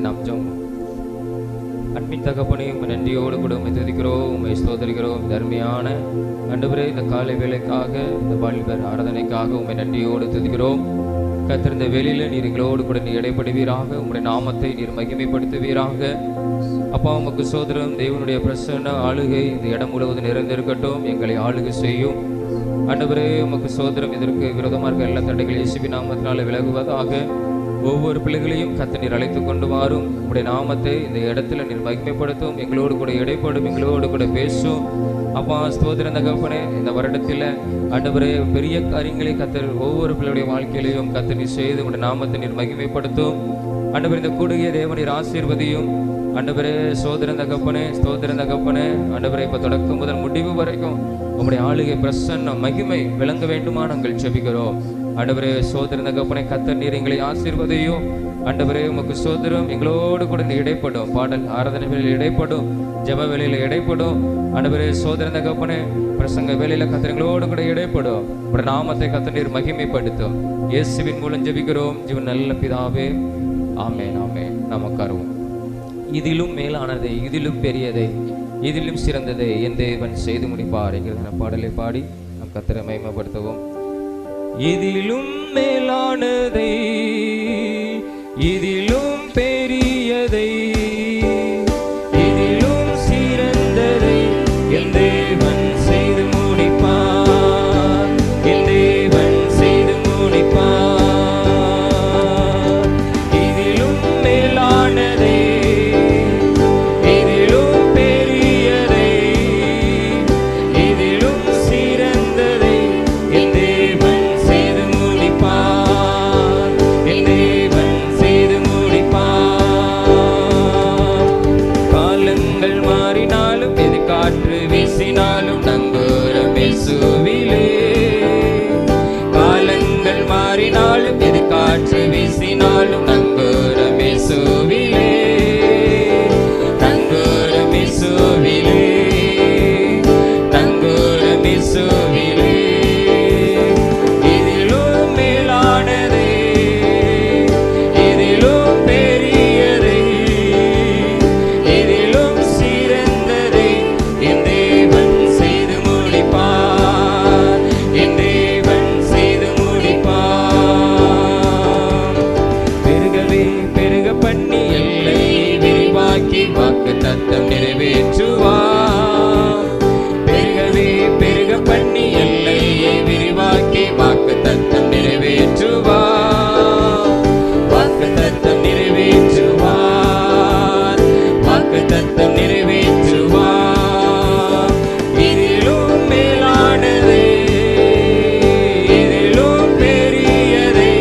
நாம் ஜெபம். அன்பின் தகப்பனே, நன்றியோடு கூட உம்மை துதிக்கிறோம், உம்மை ஸ்தோத்திரிக்கிறோம். தர்மையான ஆண்டவரே, இந்த காலை வேளைக்காக, இந்த வாலிபர் ஆராதனைக்காக உம்மை நன்றியோடு துதிக்கிறோம். கர்த்தர், வேளையில நீர் எங்களோடு கூட நீர் இடைப்படுவீராக, உம்முடைய நாமத்தை நீர் மகிமைப்படுத்துவீராக. அப்பா, உமக்கு சோதரம். தேவனுடைய பிரசன்ன ஆளுகை இந்த இடம் முழுவதும் நிறைந்திருக்கட்டும். எங்களை ஆளுகை செய்யும் ஆண்டவரே. உமக்கு சோதரம். இதற்கு விரோதமாக இருக்க எல்லா தடைகளையும் இயேசுவின் நாமத்தினாலே விலகுவதாக. ஒவ்வொரு பிள்ளைகளையும் கர்த்தர் நீர் அழைத்து கொண்டு வாரும். உம்முடைய நாமத்தை இந்த இடத்துல நீர் மகிமைப்படுத்தும். எங்களோடு கூட இடைப்படும், எங்களோடு கூட பேசும். அப்பா, ஸ்தோத்திரம் தகப்பனே. இந்த வருடத்தில் ஆண்டவரே, பெரிய காரியங்களை கர்த்தர் ஒவ்வொரு பிள்ளையுடைய வாழ்க்கையிலையும் கர்த்தர் நீர் செய்து உம்முடைய நாமத்தை நீர் மகிமைப்படுத்தும். ஆண்டவரே, இந்த கூடுகிய தேவனீர் ஆசீர்வதியும். ஆண்டவரே, சோதரன் தகப்பனே, ஸ்தோத்திரம் தகப்பனே. ஆண்டவரே, இப்போ தொடக்கம் முதல் முடிவு வரைக்கும் உம்முடைய ஆளுகை பிரசன்ன மகிமை விளங்க வேண்டுமா நாங்கள் ஜெபிக்கிறோம். ஆண்டவரே, சோதரன் தகப்பனே, கர்த்தர் நீர் எங்களை ஆசீர்வதியும். ஆண்டவரே, உமக்கு சோதரம். எங்களோடு கூட நீ இடைப்படும். பாடல் ஆராதனை வேலையில் இடைப்படும், ஜெப வேலையில் இடைப்படும். ஆண்டவரே, சோதரன் தகப்பனே, பிரசங்க வேலையில கர்த்தர் எங்களோடு கூட இடைப்படும். உம்முடைய நாமத்தை கர்த்தர் நீர் மகிமைப்படுத்தும். இயேசுவின் மூலம் ஜெபிக்கிறோம் ஜீவன் நல்ல பிதாவே, ஆமென், ஆமென். நாம் உட்காருவோம். இதிலும் மேலானதை, இதிலும் பெரியதை, இதிலும் சிறந்ததை என் தேவன் செய்து முடிப்பார் என்கிற பாடலை பாடி நம் கர்த்தரை மகிமைப்படுத்துவோம். இதிலும் மேலானதை, இதிலும் பெரியதை, இதிலும் சிறந்ததை என் தேவன் செய்து முடிப்பார், என் தேவன் செய்து முடிப்பார். இதிலும் மேலானதை, இதிலும் பெரியதை, இதிலும் சிறந்ததை என் தேவன் செய்து முடிப்பார், என் தேவன் செய்து முடிப்பார். காலங்கள் மாறினாலும், எது காற்று வீசினாலும் நங்கூரம் இயேசுவிலே. காலங்கள் மாறினாலும், எது காற்று வீசினாலும் நங்கூரம் இயேசுவிலே, நங்கூரம் இயேசுவிலே, நங்கூரம் இயேசுவிலே. இதிலும் மேலானதை, இதிலும் பெரியதை, இதிலும் சிறந்ததை என் தேவன் செய்து முடிப்பார், என் தேவன் செய்து முடிப்பார். பெருகவே பெருக பண்ணி எல்லை விரிவாக்கி வாக்கு தத்தம் நிறைவேற்றுவார். பெருகவே பெருக பண்ணி எல்லையை விரிவாக்கி வாக்கு தத்தம் நிறைவேற்றுவார், வாக்கு தத்தம் நிறைவேற்றுவார், வாக்கு தத்தம் நிறைவேற்றுவார். இதிலும் மேலானதை, இதிலும் பெரியதை,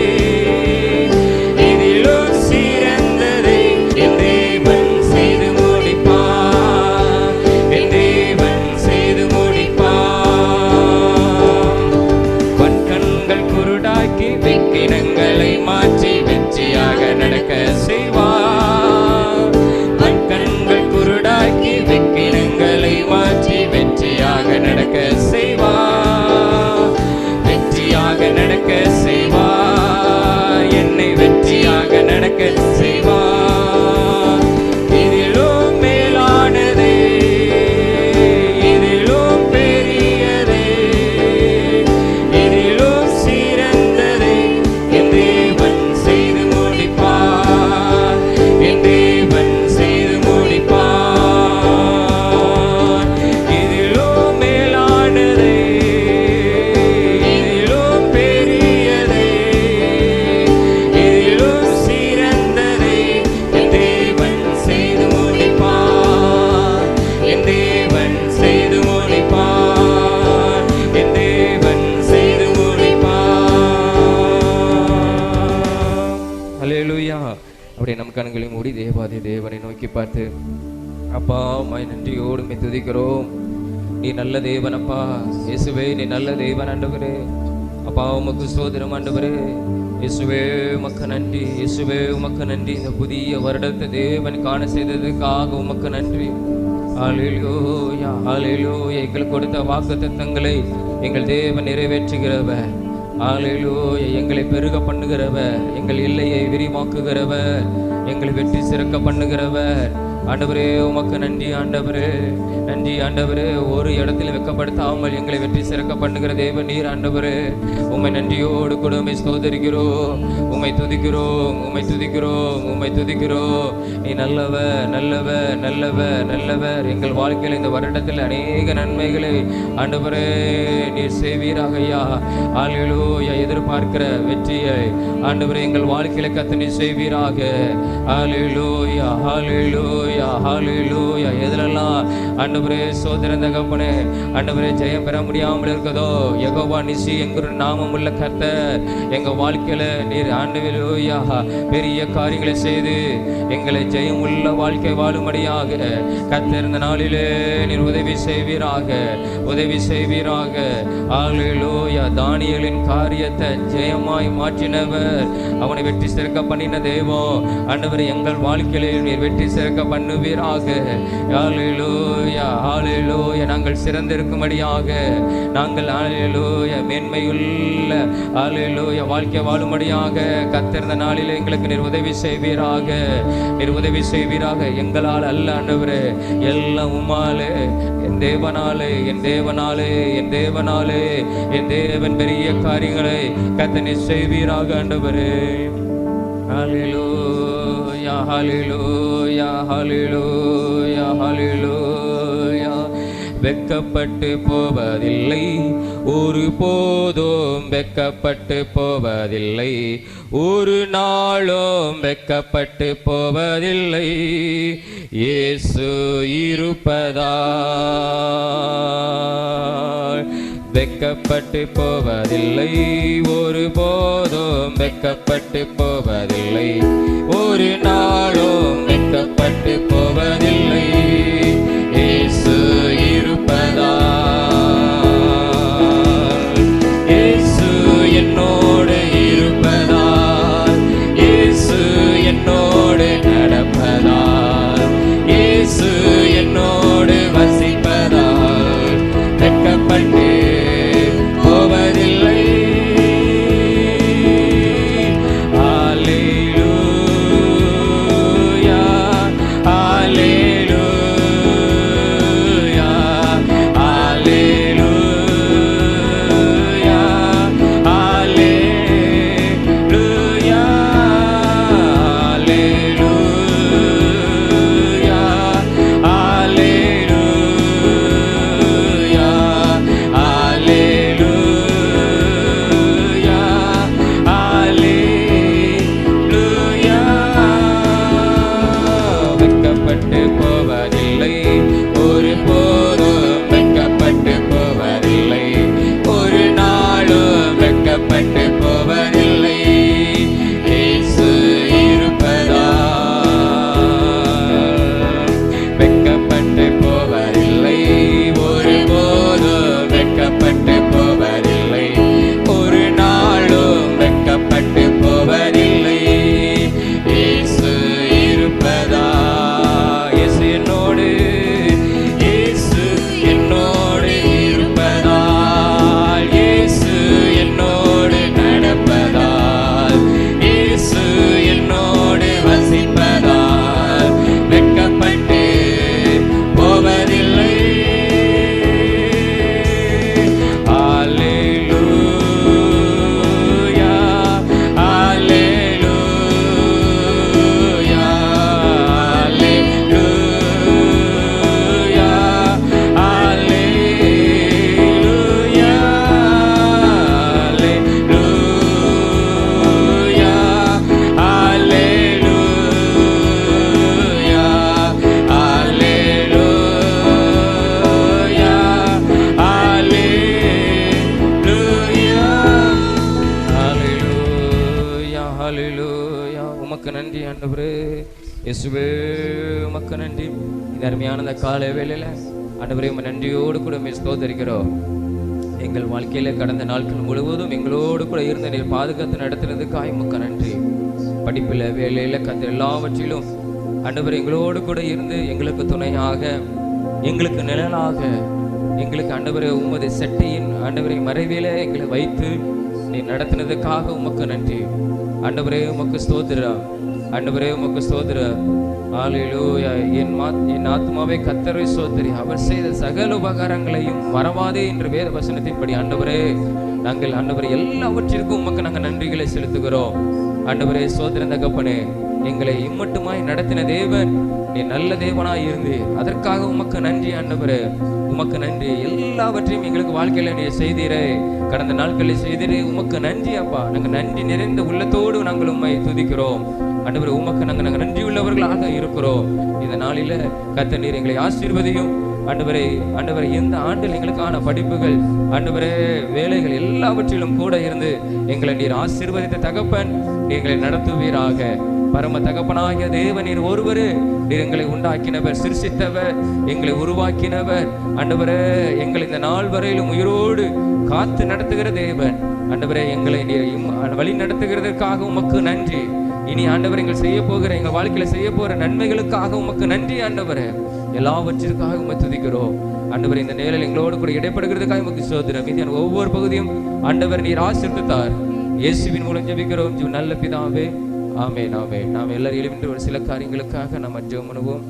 இதிலும் சிறந்ததை என் தேவன் செய்து முடிப்பார், என் தேவன் செய்து முடிப்பார். வன்கண்கள் குருடாக்கி விக்கினங்களை மாற்றி வெற்றியாக நடக்க செய்வார். வன்கண்கள் குருடாக்கி விக்கினங்களை மாற்றி வெற்றியாக நடக்க செய்வார், வெற்றியாக நடக்க செய்வார், என்னை வெற்றியாக நடக்க செய்வார். இதிலும் மேலானதை, இதிலும் பெரியதை, இதிலும் சிறந்ததை என் தேவன் செய்து முடிப்பார், என் தேவன் செய்து முடிப்பார். இதிலும் மேலானதை, இதிலும் பெரியதை, இதிலும் சிறந்ததை என் தேவன் செய்து முடிப்பார், என் தேவன் செய்து முடிப்பார், என் தேவன் செய்து முடிப்பார். அல்லேலூயா. அப்படியே நம் கண்களை மூடி தேவாதி தேவனை நோக்கி பார்த்து, அப்பா, உம்மை நன்றியோடு உம்மை துதிக்கிறோம். நீ நல்ல தேவன் அப்பா. இயேசுவே, நீ நல்ல தேவன் ஆண்டவரே. அப்பா, உமக்கு ஸ்தோத்திரம் ஆண்டவரே. இயேசுவே, உமக்கு நன்றி. இயேசுவே, உமக்கு நன்றி. இந்த புதிய வருடத்தை தேவன் காண செய்ததுக்காக உமக்கு நன்றி. ஹல்லேலூயா, ஹல்லேலூயா. எங்களுக்கு கொடுத்த வாக்குத்தத்தங்களை எங்கள் தேவன் நிறைவேற்றுகிறவர். ஹalleluya. எங்களை பெருக பண்ணுகிறவர், எங்கள் எல்லையை விரிவாக்குகிறவர், எங்களை வெற்றி சிறக்க பண்ணுகிறவர். ஆண்டவரே உமக்கு நன்றி ஆண்டவரே, நன்றி ஆண்டவரே. ஒரு இடத்தில் வெட்கப்படுத்தாமல் எங்களை வெற்றி சிறக்க பண்ணுகிற தேவ நீர் ஆண்டவரே. உம்மை நன்றியோடு கூட உம்மை ஸ்தோத்திரிக்கிறோம், உம்மை துதிக்கிறோம், உம்மை துதிக்கிறோம், உம்மை துதிக்கிறோம். நீ நல்லவர், நல்லவர், நல்லவர், நல்லவர். எங்கள் வாழ்க்கையில் இந்த வருடத்தில் அநேக நன்மைகளை ஆண்டவரே நீர் செய்வீராக ஐயா. ஹalleluya. எதிர்பார்க்கிற வெற்றியை ஆண்டவரே எங்கள் வாழ்க்கையில கர்த்தர் நீர் செய்வீராக. ஹalleluya, ஹalleluya, ஹalleluya. எதிலெல்லாம் ஆண்டவரே சோதரன் தகப்பனே ஆண்டவரே ஜெயம் பெற முடியாமல் இருக்கதோ, யெகோவா நிசி என்கிற நாமம் உள்ள கர்த்தர் எங்க வாழ்க்கையில நீர் ஹalleluya பெரிய காரியங்களை செய்து எங்களை ஜெயம் உள்ள வாழ்க்கை வாழும்படியாக கர்த்தர் இந்த நாளிலே நீர் உதவி செய்வீராக, உதவி செய்வீராக. ஹalleluya. தானியேலின் காரியத்தை ஜெயமாய் மாற்றினவர், அவனை வெற்றி சிறக்க பண்ணின தேவன் ஆண்டவரே எங்கள் வாழ்க்கையிலே நீர் வெற்றி சிறக்க பண்ணுவீராக. ஹalleluya, ஹalleluya. நாங்கள் சிறந்திருக்கும்படியாக, நாங்கள் ஹalleluya மேன்மையுள்ள ஹalleluya வாழ்க்கை வாழும்படியாக கர்த்தர் இந்த நாளிலே எங்களுக்கு நீர் உதவி செய்வீராக, நீர் உதவி செய்வீராக. எங்களால் அல்ல ஆண்டவரே, எல்லாம் உம்மாலே, என் தேவனாலே, என் தேவனாலே, என் தேவனாலே. என் தேவன் பெரிய காரியங்களை கர்த்தர் நீர் செய்வீராக ஆண்டவரே. ஹalleluya, ஹalleluya, ஹalleluya, ஹalleluya. வெட்கப்பட்டு போவதில்லை, ஒரு போதும் வெட்கப்பட்டு போவதில்லை, ஒரு நாளும் வெட்கப்பட்டு போவதில்லை. இயேசு இருப்பதால் வெட்கப்பட்டு போவதில்லை, ஒரு போதும் வெட்கப்பட்டு போவதில்லை, ஒரு நாளும் வெட்கப்பட்டு போவதில்லை. இயேசு இருப்பதால், இயேசு என்னோடு இருப்பதால், இயேசு என்னோடு நடப்பதால், இயேசு என்னோடு வசிப்பதால் வெட்கப்பட்டு போவதில்லை. ஹalleluya, ஹalleluya, ஹalleluya, ஹalleluya, ஹalleluya, ஹalleluya, ஹalleluya. வெட்கப்பட்டு போவதில்லை, ஒரு போதும் வெட்கப்பட்டு போவதில்லை, ஒரு நாளும் வெட்கப்பட்டு போவதில்லை. இயேசு இருப்பதால் வெட்கப்பட்டு போவதில்லை, ஒரு போதும் வெட்கப்பட்டு போவதில்லை, ஒரு நாளும் வெட்கப்பட்டு போவதில்லை. இயேசு இருப்பதால், இயேசு என்னோடு, இயேசு என்னோடு இருப்பதால், இயேசு என்னோடு நடப்பதால், இயேசு என்னோடு வசிப்பதால் வெட்கப்பட்டு போவதில்லை. ஹalleluya, ஹalleluya, ஹalleluya, ஹalleluya, ஹalleluya, ஹalleluya, ஹalleluya, ஹalleluya, ஹalleluya. உமக்கு நன்றி ஆண்டவரே, இயேசுவே உமக்கு நன்றி. இந்த அருமையான இந்த காலை வேளையில ஆண்டவரே உம்மை நன்றியோடு கூட உம்மை ஸ்தோத்திரிக்கிறோம். எங்கள் வாழ்க்கையில கடந்த நாட்கள் முழுவதும் எங்களோடு கூட இருந்த நீர் பாதுகாத்து நடத்துனதுக்காக உமக்கு நன்றி. படிப்பில், வேலையில கத்த எல்லாவற்றிலும் ஆண்டவர் எங்களோடு கூட இருந்து எங்களுக்கு துணையாக, எங்களுக்கு நிழலாக, எங்களுக்கு ஆண்டவரே உமது செட்டையின் ஆண்டவரை மறைவில எங்களை வைத்து நீ நடத்தினதுக்காக உமக்கு நன்றி ஆண்டவரே. உமக்கு ஸ்தோத்திரம் ஆண்டவரே, உமக்கு ஸ்தோத்திரம். ஹல்லேலூயா. என் ஆத்துமாவே கர்த்தரை ஸ்தோத்திரி, அவர் செய்த சகல உபகாரங்களையும் மறவாதே என்று வேத வசனத்தின்படி ஆண்டவரே நாங்கள் ஆண்டவரே எல்லாவற்றிற்கும் உமக்கு நாங்கள் நன்றிகளை செலுத்துகிறோம். ஆண்டவரே ஸ்தோத்திரம் தகப்பனே, எங்களை இம்மட்டுமாய் நடத்தின தேவன் நீ நல்ல தேவனாய் இருந்து அதற்காக உமக்கு நன்றி ஆண்டவரே. உமக்கு நன்றி. எல்லாவற்றையும் எங்களுக்கு வாழ்க்கையில நீ செய்தீரே, கடந்த நாட்களில் செய்தீரே, உமக்கு நன்றி அப்பா. நாங்கள் நன்றி நிறைந்த உள்ளத்தோடு நாங்கள் உம்மை துதிக்கிறோம் ஆண்டவரே. உமக்கு நாங்கள் நன்றி உள்ளவர்களாக இருக்கிறோம். இந்த நாளில கர்த்தர் நீர் எங்களை ஆசீர்வதியும் ஆண்டவரே. ஆண்டவரே, இந்த ஆண்டில் எங்களுக்கான படிப்புகள் ஆண்டவரே வேலைகள் எல்லாவற்றிலும் கூட இருந்து எங்களை நீர் ஆசீர்வதித்த தகப்பன் எங்களை நடத்துவீராக. பரம தகப்பனாகிய தேவன் நீர் ஒருவரு. நீர் எங்களை உண்டாக்கினவர், சிருஷ்டித்தவர், எங்களை உருவாக்கினவர் ஆண்டவரே. எங்களை இந்த நாள் வரையிலும் உயிரோடு காத்து நடத்துகிற தேவன் ஆண்டவரே. எங்களை நீர் வழி நடத்துகிறதற்காக உமக்கு நன்றி. இனி ஆண்டவர் எங்கள் செய்ய போகிற எங்கள் வாழ்க்கையில செய்ய போகிற நன்மைகளுக்காக உமக்கு நன்றி ஆண்டவரே. எல்லாவற்றிற்காக உம்மை துதிக்கிறோம் ஆண்டவர். இந்த நேரில் எங்களோடு கூட இடைப்படுகிறதுக்காக உமக்கு ஸ்தோத்திரம். மீதியான ஒவ்வொரு பகுதியும் ஆண்டவர் நீர் ஆசீர்வதித்தார். இயேசுவின் மூலம் ஜெபிக்கிறோம் நல்ல பிதாவே, ஆமென் ஆமென். நாம் எல்லாரும் எழுந்து ஒரு சில காரியங்களுக்காக நாம் ஜெபம் பண்ணுவோம்.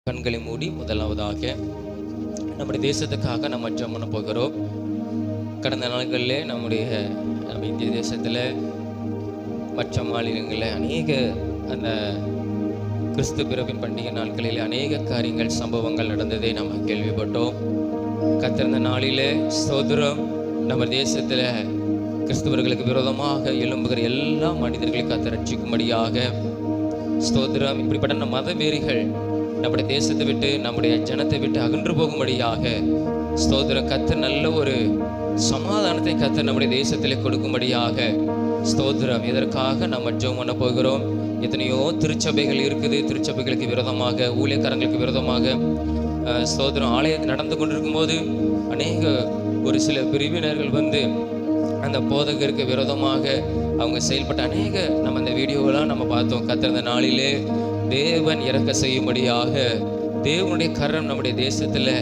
கண்களை மூடி முதலாவதாக நம்முடைய தேசத்துக்காக நம்ம ஜெபம் பண்ண போகிறோம். கடந்த நாட்களிலே நம்ம இந்திய தேசத்தில் மற்ற மாநிலங்களில் அநேக அந்த கிறிஸ்து பிறப்பின் பண்டிகை நாட்களில் அநேக காரியங்கள் சம்பவங்கள் நடந்ததை நம்ம கேள்விப்பட்டோம். கத்திருந்த நாளிலே ஸ்தோத்திரம், நம்ம தேசத்தில் கிறிஸ்துவர்களுக்கு விரோதமாக எழும்புகிற எல்லா மனிதர்களையும் கர்த்தர் ரட்சிக்கும்படியாக ஸ்தோத்திரம். இப்படிப்பட்ட மதவெறிகள் நம்முடைய தேசத்தை விட்டு நம்முடைய ஜனத்தை விட்டு அகன்று போகும்படியாக ஸ்தோத்திரம். கர்த்தர் நல்ல ஒரு சமாதானத்தை கர்த்தர் நம்முடைய தேசத்திலே கொடுக்கும்படியாக ஸ்தோத்திரம். இதற்காக நம்ம ஜெபம் பண்ண போகிறோம். எத்தனையோ திருச்சபைகள் இருக்குது. திருச்சபைகளுக்கு விரோதமாக, ஊழியக்காரங்களுக்கு விரோதமாக ஸ்தோத்திரம் ஆலயத்தில் நடந்து கொண்டிருக்கும் போது அநேக ஒரு சில பிரிவினர்கள் வந்து அந்த போதகருக்கு விரோதமாக அவங்க செயல்பட்ட அநேக நம்ம அந்த வீடியோவெல்லாம் நம்ம பார்த்தோம். கத்திருந்த நாளிலே தேவன் இறக்க செய்யும்படியாக தேவனுடைய கரம் நம்முடைய தேசத்தில்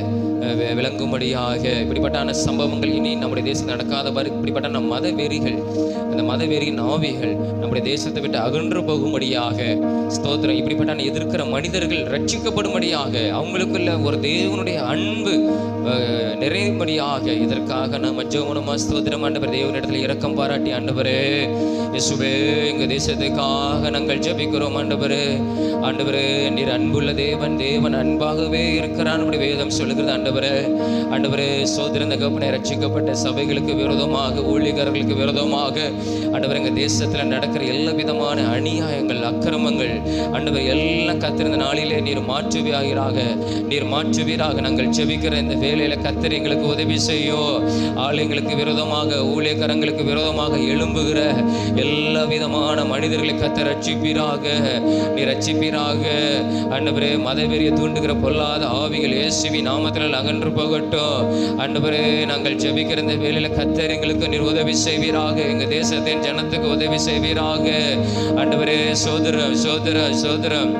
விளங்கும்படியாக இப்படிப்பட்டான சம்பவங்கள் இனி நம்முடைய தேசத்தில் நடக்காதவாறு இப்படிப்பட்ட மதவெறிகள், அந்த மதவெறியின் ஆவிகள் நம்முடைய தேசத்தை விட்டு அகன்று போகும்படியாக ஸ்தோத்திரம். இப்படிப்பட்டான எதிர்க்கிற மனிதர்கள் ரட்சிக்கப்படும்படியாக அவங்களுக்குள்ள ஒரு தேவனுடைய அன்பு நிறையும்படியாக இதற்காக நம்ம ஜெபமா ஸ்தோத்திரம். ஆண்டவர் தேவனிடத்தில் இரக்கம் பாராட்டி ஆண்டவரே இயேசுவே எங்கள் தேசத்துக்காக நாங்கள் ஜெபிக்கிறோம். ஆண்டவரே ஆண்டவரே நீர் அன்புள்ள தேவன், தேவன் அன்பாகவே இருக்கிறான் நம்முடைய வேதம் சொல்லுகிறது. ஆண்டவரே ஆண்டவரே சோதரன் தகப்பனை ரட்சிக்கப்பட்ட சபைகளுக்கு விரோதமாக, ஊழியர்களுக்கு விரோதமாக ஆண்டவர் எங்கள் தேசத்தில் நடக்கிற எல்லா விதமான அநியாயங்கள், அக்கிரமங்கள் ஆண்டவர் எல்லாம் கத்திருந்த நாளிலே நீர் மாற்றுவீராக, நீர் மாற்றுவீராக. நாங்கள் ஜெபிக்கிற இந்த வேலையில கத்தர் எங்களுக்கு உதவி செய்யும். ஆலயங்களுக்கு விரோதமாக, ஊழியக்காரங்களுக்கு விரோதமாக எழும்புகிற எல்லா விதமான மனிதர்களை கத்தர் ரட்சிப்பீராக, நீ ரட்சிப்பீராக. ஆண்டவரே மதவெறியை தூண்டுகிற பொல்லாத ஆவிகள் இயேசுவின் நாமத்தில் அகன்று போகட்டும். ஆண்டவரே நாங்கள் ஜெபிக்கிற இந்த வேலையில கத்தர் எங்களுக்கு நீர் உதவி செய்வீராக, எங்க தேசத்தின் ஜனத்துக்கு உதவி செய்வீராக. ஆண்டவரே சோதரம் சோதரம் சோதரம்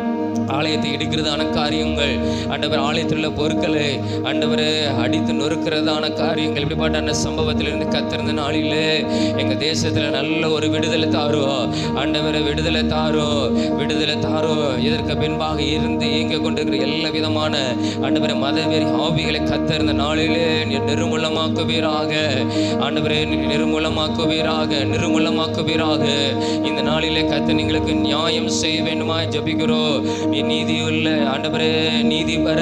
ஆலயத்தை இடிக்கிறதான காரியங்கள், ஆண்டவர் ஆலயத்தில் உள்ள பொருட்களை ஆண்டவரை அடித்து நொறுக்கிறதான காரியங்கள், இப்படிப்பட்ட சம்பவத்திலிருந்து கத்திருந்த நாளிலே எங்கள் தேசத்தில் நல்ல ஒரு விடுதலை தாரும். ஆண்டவரை விடுதலை தாரும், விடுதலை தாரும். இதற்கு பின்பாக இருந்து இயங்க கொண்டிருக்கிற எல்லா விதமான ஆண்டவரை மதவெறி ஆவிகளை கத்திருந்த நாளிலே நிர்மூலமாக்குவீராக. ஆண்டவரை நிர்மூலமாக்குவீராக, நிர்மூலமாக்குவீராக. இந்த நாளிலே கத்த எங்களுக்கு நியாயம் செய்ய வேண்டுமா ஜபிக்கிறோம். நீதியுள்ள ஆண்டவரே நீதிபர,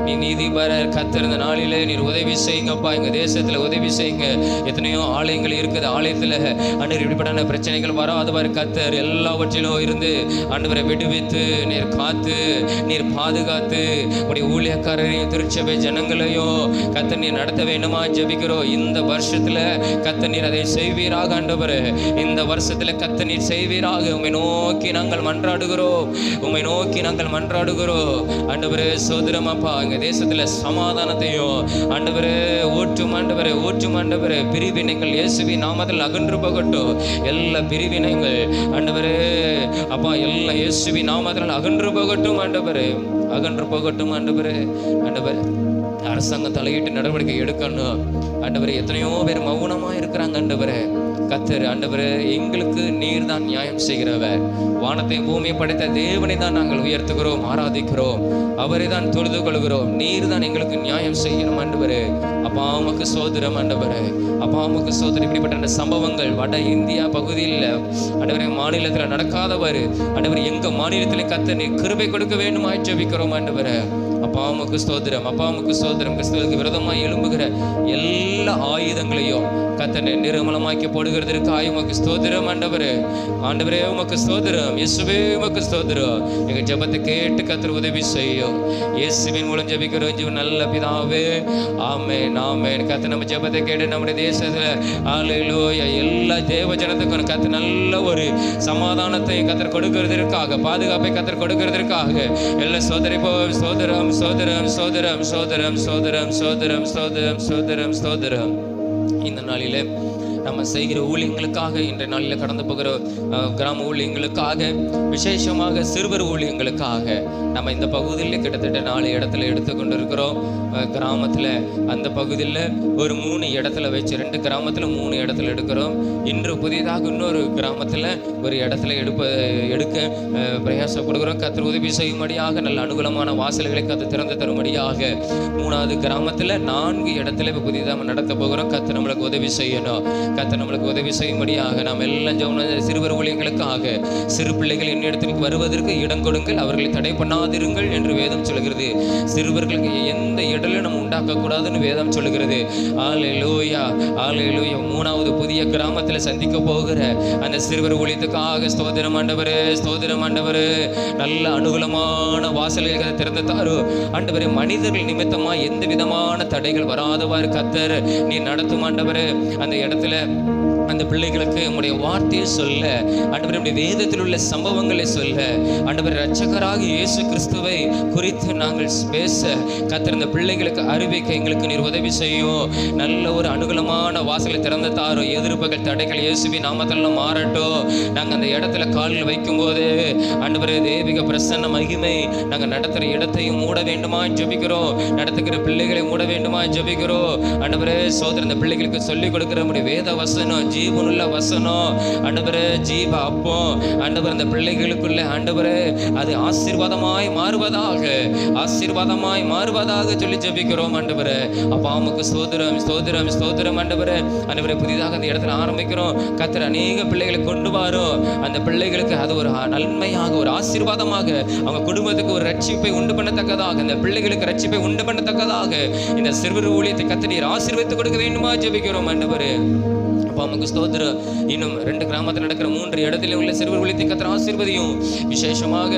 நீ நீதிபர கத்திருந்த நாளிலே நீர் உதவி செய்யுங்கப்பா. எங்க தேசத்துல உதவி செய்யுங்க. எத்தனையோ ஆலயங்கள் இருக்குது. ஆலயத்துல ஆண்டவர் இப்படிப்பட்ட பிரச்சனைகள் வராதவாறு கத்தர் எல்லாவற்றிலும் இருந்து ஆண்டவரை விடுவித்து நீர் காத்து, நீர் பாதுகாத்து உடைய ஊழியக்காரரையும் திருச்சபை ஜனங்களையும் கத்தர் நீர் நடத்த வேண்டுமா ஜெபிக்கிறோம். இந்த வருஷத்துல கத்தர் நீர் அதை செய்வீராக. ஆண்டவரே இந்த வருஷத்துல கத்தர் நீர் செய்வீராக. உம்மை நோக்கி நாங்கள் மன்றாடுகிறோம், உம்மை நோக்கி நோக்கி நாங்கள் மன்றாடுகிறோம். ஆண்டவரே சோதரம் அப்பா, எங்க தேசத்துல சமாதானத்தையும் ஆண்டவரே ஊற்றும் ஆண்டவரே, ஊற்றும் ஆண்டவரே. பிரிவினைகள் இயேசுவின் நாமத்தில் அகன்று போகட்டும். எல்லா பிரிவினைகள் ஆண்டவரே அப்பா எல்லாம் இயேசுவின் நாமத்தில் அகன்று போகட்டும் ஆண்டவரே, அகன்று போகட்டும் ஆண்டவரே. ஆண்டவரே அரசாங்கம் தலையிட்டு நடவடிக்கை எடுக்கணும் ஆண்டவரே. எத்தனையோ பேர் மௌனமா இருக்கிறாங்க ஆண்டவரே. கர்த்தர் ஆண்டவரே, எங்களுக்கு நீர் தான் நியாயம் செய்கிறவர். வானத்தை பூமியை படைத்த தேவனை தான் நாங்கள் உயர்த்துகிறோம், ஆராதிக்கிறோம், அவரை தான் தொழுது கொள்கிறோம். நீர் தான் எங்களுக்கு நியாயம் செய்யணும் ஆண்டவரே. அப்பா உமக்கு சோதரம் ஆண்டவரே, அப்பா உமக்கு சோதரம். இப்படிப்பட்ட அந்த சம்பவங்கள் வட இந்தியா பகுதியில் ஆண்டவரே மாநிலத்தில் நடக்காதவர் ஆண்டவரே, எங்க மாநிலத்திலே கர்த்தர் நீர் கிருபை கொடுக்க வேண்டுமாய் ஜெபிக்கிறோம் ஆண்டவரே. அப்பா உமக்கு ஸ்தோத்திரம், அப்பா உமக்கு ஸ்தோத்திரம். கிறிஸ்துவுக்கு விரோதமாய் எழும்புகிற எல்லா ஆயுதங்களையும் கர்த்தர் நிர்மூலமாக்கி போடுகிறதற்கு உமக்கு ஸ்தோத்திரம் ஆண்டவரே. ஆண்டவரே உமக்கு ஸ்தோத்திரம், இயேசுவே உமக்கு ஸ்தோத்திரம். எங்க ஜெபத்தை கேட்டு கர்த்தர் உதவி செய்யும். இயேசுவின் மூலம் ஜெபிக்கிறோம் ஜீவன் நல்ல பிதாவே, ஆமென் ஆமென். கர்த்தர் நம்ம ஜெபத்தை கேட்டு நம்முடைய தேசத்துல ஹல்லேலூயா எல்லா தேவ ஜனத்துக்கும் கர்த்தர் நல்ல ஒரு சமாதானத்தை கர்த்தர் கொடுக்கிறதற்காக, பாதுகாப்பை கர்த்தர் கொடுக்கிறதற்காக எல்லா சோதரிப்போ சோதரம் சோதரம் சோதரம் சோதரம் சோதரம் சோதரம் சோதரம் சோதரம் சோதரம். இந்த நாளிலே நம்ம செய்கிற ஊழியங்களுக்காக, இன்றைய நாளில் கடந்து போகிற கிராம ஊழியங்களுக்காக, விசேஷமாக சிறுவர் ஊழியங்களுக்காக நம்ம இந்த பகுதியில் கிட்டத்தட்ட 4 இடத்துல எடுத்துக்கொண்டு இருக்கிறோம். கிராமத்தில் அந்த பகுதியில் ஒரு 3 இடத்துல வச்சு, 2 கிராமத்தில் 3 இடத்துல எடுக்கிறோம். இன்று புதிதாக இன்னொரு கிராமத்தில் ஒரு இடத்துல எடுக்க பிரயாசப்படுகிறோம். கர்த்தர் உதவி செய்யும்படியாக, நல்ல அனுகூலமான வாசல்களை கர்த்தர் திறந்து தரும்படியாக 3வது கிராமத்தில் 4 இடத்துல புதிதாக நடத்த போகிறோம். கர்த்தர் நம்மளுக்கு உதவி செய்யணும், கர்த்தர் நம்மளுக்கு உதவி செய்யும்படியாக நாம் எல்லாம் சிறுவர் ஊழியங்களுக்காக, சிறு பிள்ளைகள் என்னிடத்திற்கு வருவதற்கு இடம் கொடுங்கள், அவர்களை தடை பண்ணாதிருங்கள் என்று வேதம் சொல்கிறது. சிறுவர்களுக்கு எந்த இடலும் நம்ம உண்டாக்கக்கூடாதுன்னு வேதம் சொல்கிறது. ஹல்லேலூயா ஹல்லேலூயா. 3வது புதிய கிராமத்தில் சந்திக்க போகிற அந்த சிறுவர் ஊழியத்துக்காக ஸ்தோத்திரம் ஆண்டவரே, ஸ்தோத்திரம் ஆண்டவரே. நல்ல அனுகூலமான வாசல்களை திறந்து தாரு ஆண்டவரே. மனிதர்கள் நிமித்தமா எந்த விதமான தடைகள் வராதவாறு கர்த்தர் நீ நடத்தும் ஆண்டவரே. அந்த இடத்துல அந்த பிள்ளைகளுக்கு உம்முடைய வார்த்தையை சொல்ல ஆண்டவரே, உம்முடைய வேதத்தில் உள்ள சம்பவங்களை சொல்ல ஆண்டவரே, இரட்சகராக இயேசு கிறிஸ்துவை குறித்து நாங்கள் பேச கர்த்தர் இந்த பிள்ளைகளுக்கு அறிவிக்க எங்களுக்கு நீர் உதவி செய்யும். நல்ல ஒரு அனுகூலமான வாசலை திறந்து தாரும். எதிர்ப்புகள் தடைகள் இயேசுவின் நாமத்தில் மாறட்டும். நாங்கள் அந்த இடத்துல காலில் வைக்கும்போது ஆண்டவரே, தெய்வீக பிரசன்ன மகிமை நாங்கள் நடத்துகிற இடத்தையும் மூட வேண்டுமா ஜெபிக்கிறோம், நடத்துகிற பிள்ளைகளை மூட வேண்டுமா ஜெபிக்கிறோம் ஆண்டவரே. சோதரன் இந்த பிள்ளைகளுக்கு சொல்லிக் கொடுக்கிற நம்முடைய வேத வசனம் ஜீவனுள்ள வசனம் ஆண்டவரே, ஜீவ அப்போ ஆண்டவர் அந்த பிள்ளைகளுக்குள்ள ஆண்டவரே அது ஆசீர்வாதமாய் மாறுவதாக, ஆசீர்வாதமாய் மாறுவதாக சொல்லி ஜெபிக்கிறோம் ஆண்டவரே. அப்பா உமக்கு ஸ்தோத்திரம் ஸ்தோத்திரம் ஸ்தோத்திரம் ஆண்டவரே. ஆண்டவரே புதிதாக அந்த இடத்துல ஆரம்பிக்கிறோம். கர்த்தர் அநேக பிள்ளைகளை கொண்டு வரும். அந்த பிள்ளைகளுக்கு அது ஒரு நன்மையாக, ஒரு ஆசீர்வாதமாக, அவங்க குடும்பத்துக்கு ஒரு ரட்சிப்பை உண்டு பண்ணத்தக்கதாக, அந்த பிள்ளைகளுக்கு ரட்சிப்பை உண்டு பண்ணத்தக்கதாக இந்த சிறுவர் ஊழியத்தை கர்த்தர் நீர் ஆசீர்வதித்து கொடுக்க வேண்டுமா ஜெபிக்கிறோம் ஆண்டவரே. அப்பா உமக்கு ஸ்தோத்திரம். இன்னும் 2 கிராமத்தில் நடக்கிற 3 இடத்துல உள்ள சிறுவர் ஊழியத்தை கர்த்தர் ஆசீர்வதியும். விசேஷமாக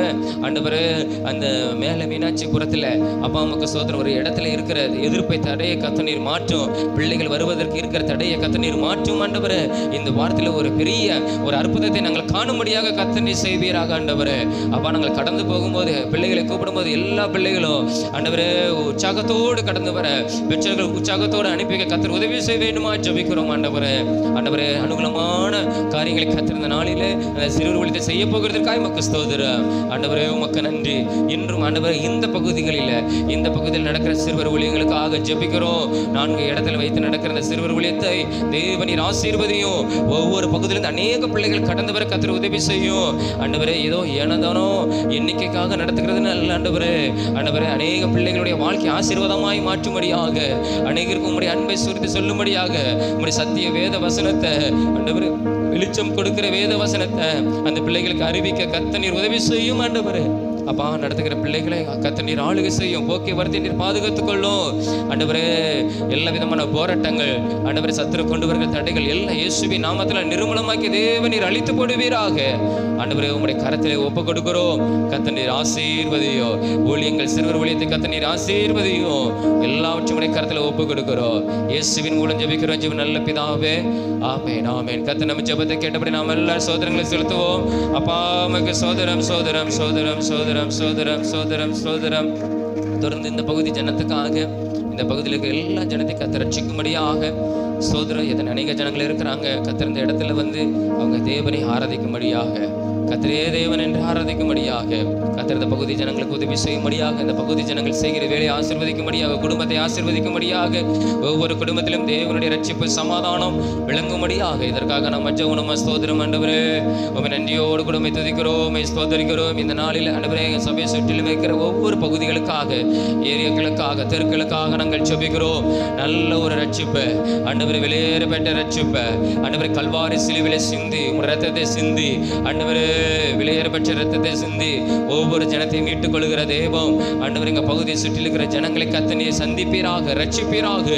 ஆண்டவரே அந்த மேல மீனாட்சிபுரத்தில் அப்பா உமக்கு ஸ்தோத்திரம் ஒரு இடத்துல இருக்கிற எதிர்ப்பை தடையை கர்த்தர் நீர் மாற்றும். பிள்ளைகள் வருவதற்கு இருக்கிற தடையை கர்த்தர் நீர் மாற்றும் ஆண்டவரே. இந்த வாரத்தில் ஒரு பெரிய ஒரு அற்புதத்தை நாங்கள் காணும்படியாக கர்த்தர் நீர் செய்வீராக ஆண்டவரே. அப்பா நாங்கள் கடந்து போகும்போது பிள்ளைகளை கூப்பிடும்போது எல்லா பிள்ளைகளும் ஆண்டவரே உற்சாகத்தோடு கடந்து வர, பெற்றோர்கள் உற்சாகத்தோடு அனுப்பி கர்த்தர் உதவி செய்ய வேண்டுமா ஜெபிக்கிறோம் ஆண்டவரே. ஆண்டவரே அனுகூலமான காரியங்களை கர்த்தர் நாளிலே அந்த சிறுவர் ஊழியத்தை செய்ய போகிறதற்காக உமக்கு ஸ்தோத்திரம் ஆண்டவரே. உமக்கு நன்றி. இன்றும் ஆண்டவரே இந்த பகுதியில் நடக்கிற சிறுவர் ஊழியங்களுக்காக ஜெபிக்கிறோம். 4 இடத்துல வைத்து நடக்கிற அந்த சிறுவர் ஊழியத்தை தேவனீர் ஆசீர்வதியும். ஒவ்வொரு பகுதியிலிருந்து அநேக பிள்ளைகள் கடந்து வர கர்த்தர் உதவி செய்யும் ஆண்டவரே. ஏதோ ஏனதானோ எண்ணிக்கைக்காக நடத்துகிறது நல்ல ஆண்டவரே. ஆண்டவரே அநேக பிள்ளைகளுடைய வாழ்க்கை ஆசீர்வாதமாய் மாற்றும்படியாக, அநேகருக்கு உம்முடைய அன்பை சுரித்து சொல்லும்படியாக, உம்முடைய சத்திய வேத வசனத்தை ஆண்டவரே, வெளிச்சம் கொடுக்கிற வேத வசனத்தை அந்த பிள்ளைகளுக்கு அறிவிக்க கர்த்தர் நீர் உதவி செய்யும் ஆண்டவரே. அப்பா நடத்துகிற பிள்ளைகளை கர்த்தர் நீர் ஆளுகை செய்யும். போக்குவரத்தை நீர் பாதுகாத்துக் கொள்ளும் ஆண்டவரே. எல்லா விதமான போராட்டங்கள் ஆண்டவரே, சத்துரு கொண்டு வருகிற தடைகள் எல்லாம் இயேசுவின் நாமத்தில் நிர்மூலமாக்கி தேவ நீர் அழித்து போடுவீராக ஆண்டவரே. உம்முடைய கரத்திலே ஒப்பு கொடுக்கிறோம். கர்த்தர் நீர் ஆசீர்வதியோ. ஊழியங்கள் சிறுவர் ஊழியத்தை கர்த்தர் நீர் ஆசீர்வதியோ. எல்லாவற்றையும் உம்முடைய கரத்திலே ஒப்பு கொடுக்கிறோம். இயேசுவின் மூலம் ஜெபிக்கிறோம் ஜீவன் நல்ல பிதாவே, ஆமென் ஆமென். கர்த்தர் நம்ம ஜெபத்தை கேட்டபடி நாம் எல்லாரும் சோதரங்களை செலுத்துவோம். அப்பா உமக்கு சோதரம் சோதரம் சோதரம் சோதரம் ஸ்தோத்திரம் ஸ்தோத்திரம் ஸ்தோத்திரம் ஸ்தோத்திரம். தொடர்ந்து இந்த பகுதி ஜனத்துக்காக, இந்த பகுதியில் இருக்க எல்லா ஜனத்தையும் கர்த்தர் ரட்சிக்கும்படியாக ஸ்தோத்திரம். எத்தனை அநேக ஜனங்கள் இருக்கிறாங்க, கர்த்தர் இந்த இடத்துல வந்து அவங்க தேவனை ஆராதிக்கும்படியாக, கர்த்தரே தேவன் என்று ஆராதிக்கும்படியாக, கர்த்தர் இந்த பகுதி ஜனங்களுக்கு உதவி செய்யும்படியாக, இந்த பகுதி ஜனங்கள் செய்கிற வேலையை ஆசீர்வதிக்கும்படியாக, குடும்பத்தை ஆசீர்வதிக்கும்படியாக, ஒவ்வொரு குடும்பத்திலும் தேவனுடைய ரட்சிப்பு சமாதானம் விளங்கும்படியாக, இதற்காக நம்ம ஜெபம் ஸ்தோத்திரம். ஆண்டவரே உம்மை நன்றியோடு கூட உம்மை துதிக்கிறோம், உம்மை ஸ்தோத்திரிக்கிறோம். இந்த நாளில் ஆண்டவரே சபையை சுற்றிலும் வைக்கிற ஒவ்வொரு பகுதிகளுக்காக, ஏரியாக்களுக்காக, தெருக்களுக்காக நாங்கள் ஜெபிக்கிறோம். நல்ல ஒரு ரட்சிப்பை ஆண்டவரே, வெளியேறப்பட்ட ரட்சிப்பை ஆண்டவரே, கல்வாரி சிலுவிலே சிந்தி உம்முடைய ரத்தத்தை சிந்தி ஆண்டவரே, வெளியேறப்பட்ட ரத்தத்தை சிந்தி ஒவ்வொரு ஜனத்தையும் மீட்டுக் கொள்கிற தேவம் ஆண்டவர், எங்க பகுதியை சுற்றி இருக்கிற ஜனங்களை கர்த்தர் சந்திப்பீராக, ரட்சிப்பீராக.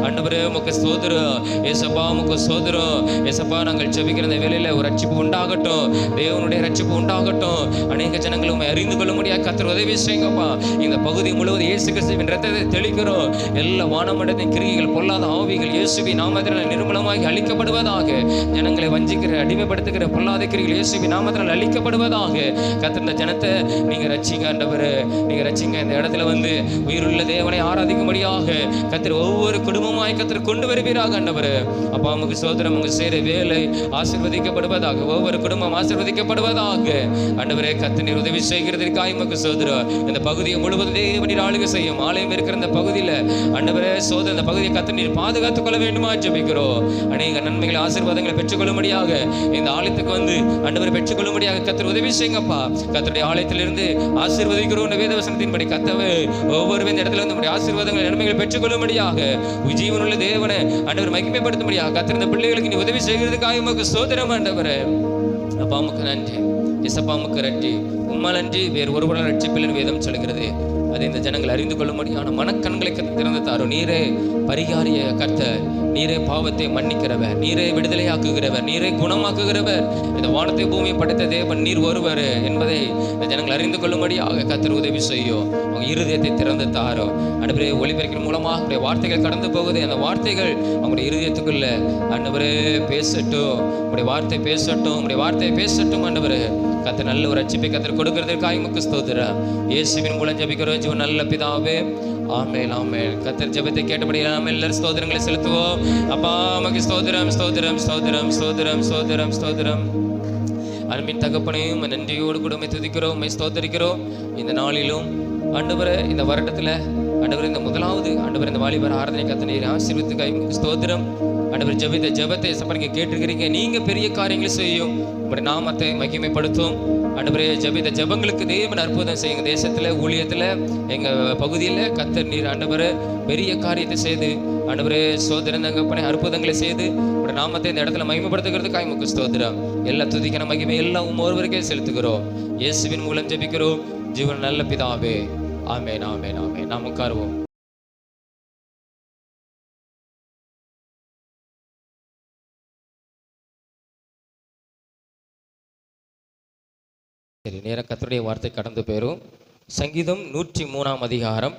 ஆண்டவரே உமக்கு ஸ்தோத்திரம் ஏசப்பா, உமக்கு ஸ்தோத்திரம் ஏசப்பா. நாங்கள் ஜெபிக்கிற இந்த வேளையில ஒரு ரட்சிப்பு உண்டாகட்டும், தேவனுடைய ரட்சிப்பு உண்டாகட்டும். அநேக ஜனங்கள் உண்மை அறிந்து கொள்ள முடியாது கர்த்தர் உதவி செய்யுங்கப்பா. இந்த பகுதி முழுவதும் இயேசு கிறிஸ்துவின் ரத்தத்தை தெளிக்கிறோம். எல்லா வானமண்டலத்தின் கிரியைகள், பொல்லாத ஆவிகள் இயேசுவின் நாமத்தினால் நிர்மூலமாகி அழிக்கப்படுவதாக. ஜனங்களை வஞ்சிக்கிற, அடிமைப்படுத்துகிற பொல்லாத கிரியைகள் இயேசுவின் நாமத்தினால் அழிக்கப்படுவதாக. கர்த்தர் இந்த ஜனத்தை நீங்க ரட்சிங்க ஆண்டவரே, நீங்க ரட்சிங்க. இந்த இடத்துல வந்து உயிருள்ள தேவனை ஆராதிக்கும்படியாக கர்த்தர் ஒவ்வொரு குடும்பமாய் கர்த்தர் கொண்டு வருவீராக ஆண்டவரே. அப்பா உமக்கு ஸ்தோத்திரம். உங்க சேர வேலை ஆசீர்வதிக்கப்படுவதாக, ஒவ்வொரு குடும்பம் ஆசீர்வதிக்கப்படுவதாக. ஆண்டவரே கர்த்தர் நீர் உதவி செய்கிறதற்காக உமக்கு ஸ்தோத்திரம். இந்த பகுதியை முழுவதும் தேவனீர் ஆளுகை செய்யும். ஆலயம் இருக்கிற இந்த பகுதியில் ஆண்டவரே சோதனை, இந்த பகுதியை கர்த்தர் நீர் பாதுகாத்துக் கொள்ள வேண்டுமா ஜெபிக்கிறோம். அநேக நன்மைகளை ஆசீர்வாதங்களை பெற்றுக்கொள்ளும்படியாக இந்த ஆலயத்துக்கு வந்து ஆண்டவரை பெற்றுக்கொள்ளும்படியாக கர்த்தர் உதவி செய்யுங்கப்பா. கர்த்தருடைய ஆலயத்திலிருந்து ஆசீர்வதிக்கிறோம் வேதவசனத்தின்படி. கர்த்தவே ஒவ்வொரு இந்த இடத்துல வந்து ஆசீர்வாதங்களை நன்மைகளை பெற்றுக்கொள்ளும்படியாக, ஜீவனுள்ள தேவனை ஆண்டவர் மகிமைப்படுத்தும்படியாக கர்த்தர் இந்த பிள்ளைகளுக்கு நீ உதவி செய்கிறதுக்காக உமக்கு ஸ்தோத்திரம் ஆண்டவரே. அப்பா உமக்கு நன்றி இசப்பா, உமக்கு நன்றி. உம்மால் நன்றி வேறு ஒருவரால் ரட்சிப்பில் வேதம் சொல்கிறது. அதை இந்த ஜனங்கள் அறிந்து கொள்ளும்படியான மனக்கண்களை திறந்து தாரும். நீரே பரிகாரிய கர்த்தர், நீரே பாவத்தை மன்னிக்கிறவர், நீரே விடுதலையாக்குகிறவர், நீரே குணமாக்குகிறவர். இந்த வானத்தை பூமியை படைத்த தேவன் நீர் ஒருவர் என்பதை இந்த ஜனங்கள் அறிந்து கொள்ளும்படியாக கர்த்தர் உதவி செய்யும். அவங்க இருதயத்தை திறந்து தாரும் ஆண்டவரே. ஒளிபெருக்கின் மூலமாக அவருடைய வார்த்தைகள் கடந்து போகுது. அந்த வார்த்தைகள் அவங்களுடைய இருதயத்துக்குள்ள ஆண்டவரே பேசட்டும், உங்களுடைய வார்த்தை பேசட்டும், உங்களுடைய வார்த்தையை பேசட்டும் ஆண்டவரே. கர்த்தர் நல்ல ஒரு ரட்சிப்பை கர்த்தர் கொடுக்கிறதற்காக உமக்கு ஸ்தோத்திரம். இயேசுவின் மூலம் ஜெபிக்கிறோம் ஜீவன் நல்ல பிதாவே, ஆமென் ஆமென். கர்த்தர் ஜெபத்தை கேட்டபடி நாம எல்லாரும் ஸ்தோத்திரங்களை செலுத்துவோம். அப்பா உமக்கு ஸ்தோத்திரம் ஸ்தோத்திரம் ஸ்தோத்திரம் ஸ்தோத்திரம் ஸ்தோத்திரம் ஸ்தோத்திரம். அன்பின் தகப்பனையும் நன்றியோடு கூட உம்மை துதிக்கிறோம், உம்மை ஸ்தோத்திரிக்கிறோம். இந்த நாளிலும் ஆண்டவரே, இந்த வருடத்துல ஆண்டவரே, இந்த முதலாவது ஆண்டவரே இந்த வாலிபர் ஆராதனை கர்த்தர் நீர் ஆசீர்வதித்துக்காக ஸ்தோத்திரம். ஆண்டவர் ஜெபத்தை சப்பரிங்க கேட்டிருக்கிறீங்க. நீங்க பெரிய காரியங்களை செய்யும், உங்களுடைய நாமத்தை மகிமைப்படுத்தும் ஆண்டவரே. ஜெபங்களுக்கு தேவன் அற்புதம் செய்யுங்க. தேசத்துல, ஊழியத்துல, எங்க பகுதியில கர்த்தர் நீர் ஆண்டவரே பெரிய காரியத்தை செய்து ஆண்டவரே சோதரன் தகப்பனே அற்புதங்களை செய்து உங்களுடைய நாமத்தை இந்த இடத்துல மகிமைப்படுத்துகிறதுக்காக உமக்கு ஸ்தோத்திரம். எல்லா துதிக்கான மகிமை எல்லாம் ஒருவருக்கே செலுத்துகிறோம். இயேசுவின் மூலம் ஜெபிக்கிறோம் ஜீவன் நல்ல பிதாவே, ஆமென் ஆமென் ஆமென். நாம் உட்காருவோம். சரி, நேரம் கர்த்தருடைய வார்த்தை கடந்து போயிரும். சங்கீதம் 103 அதிகாரம்,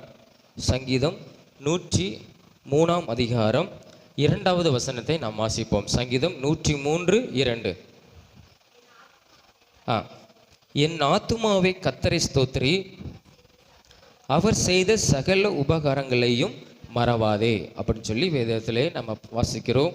சங்கீதம் 103 அதிகாரம் 2வது வசனத்தை நாம் வாசிப்போம். சங்கீதம் 103:2. என் ஆத்துமாவை கர்த்தரை ஸ்தோத்திரி, அவர் செய்த சகல உபகாரங்களையும் மறவாதே அப்படின்னு சொல்லி வேதத்திலே நம்ம வாசிக்கிறோம்.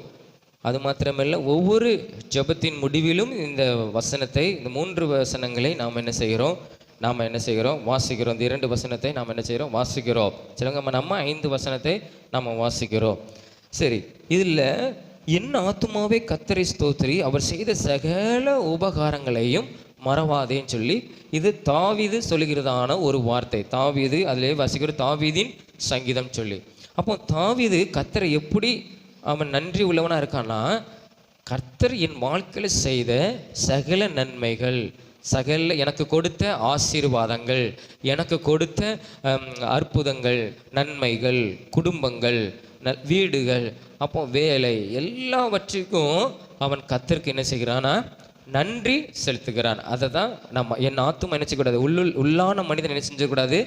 அது மாத்திரமல்ல, ஒவ்வொரு ஜெபத்தின் முடிவிலும் இந்த வசனத்தை, இந்த 3 வசனங்களை நாம் என்ன செய்கிறோம் வாசிக்கிறோம். இந்த 2 வசனத்தை நாம் என்ன செய்கிறோம் வாசிக்கிறோம். சிலங்க நம்ம 5 வசனத்தை நம்ம வாசிக்கிறோம். சரி, இதில் என் ஆத்துமாவே கர்த்தரை ஸ்தோத்திரி, அவர் செய்த சகல உபகாரங்களையும் மறவாதேன்னு சொல்லி இது தாவீது சொல்லுகிறதான ஒரு வார்த்தை. தாவீது அதிலே வாசிக்கிற தாவீதின் சங்கீதம் சொல்லி. அப்போ தாவீது கர்த்தரை எப்படி அவன் நன்றி உள்ளவனாக இருக்கான்னா, கர்த்தர் என் வாழ்க்கையில் செய்த சகல நன்மைகள், சகல எனக்கு கொடுத்த ஆசீர்வாதங்கள், எனக்கு கொடுத்த அற்புதங்கள், நன்மைகள், குடும்பங்கள், வீடுகள், அப்போ வேலை, எல்லாவற்றுக்கும் அவன் கர்த்தருக்கு என்ன செய்கிறானா நன்றி செலுத்துகிறான். அதை தான் நம்ம என் ஆத்துமா என்ன செய்யக்கூடாது, உள்ளான மனிதன் என்ன செஞ்சக்கூடாது,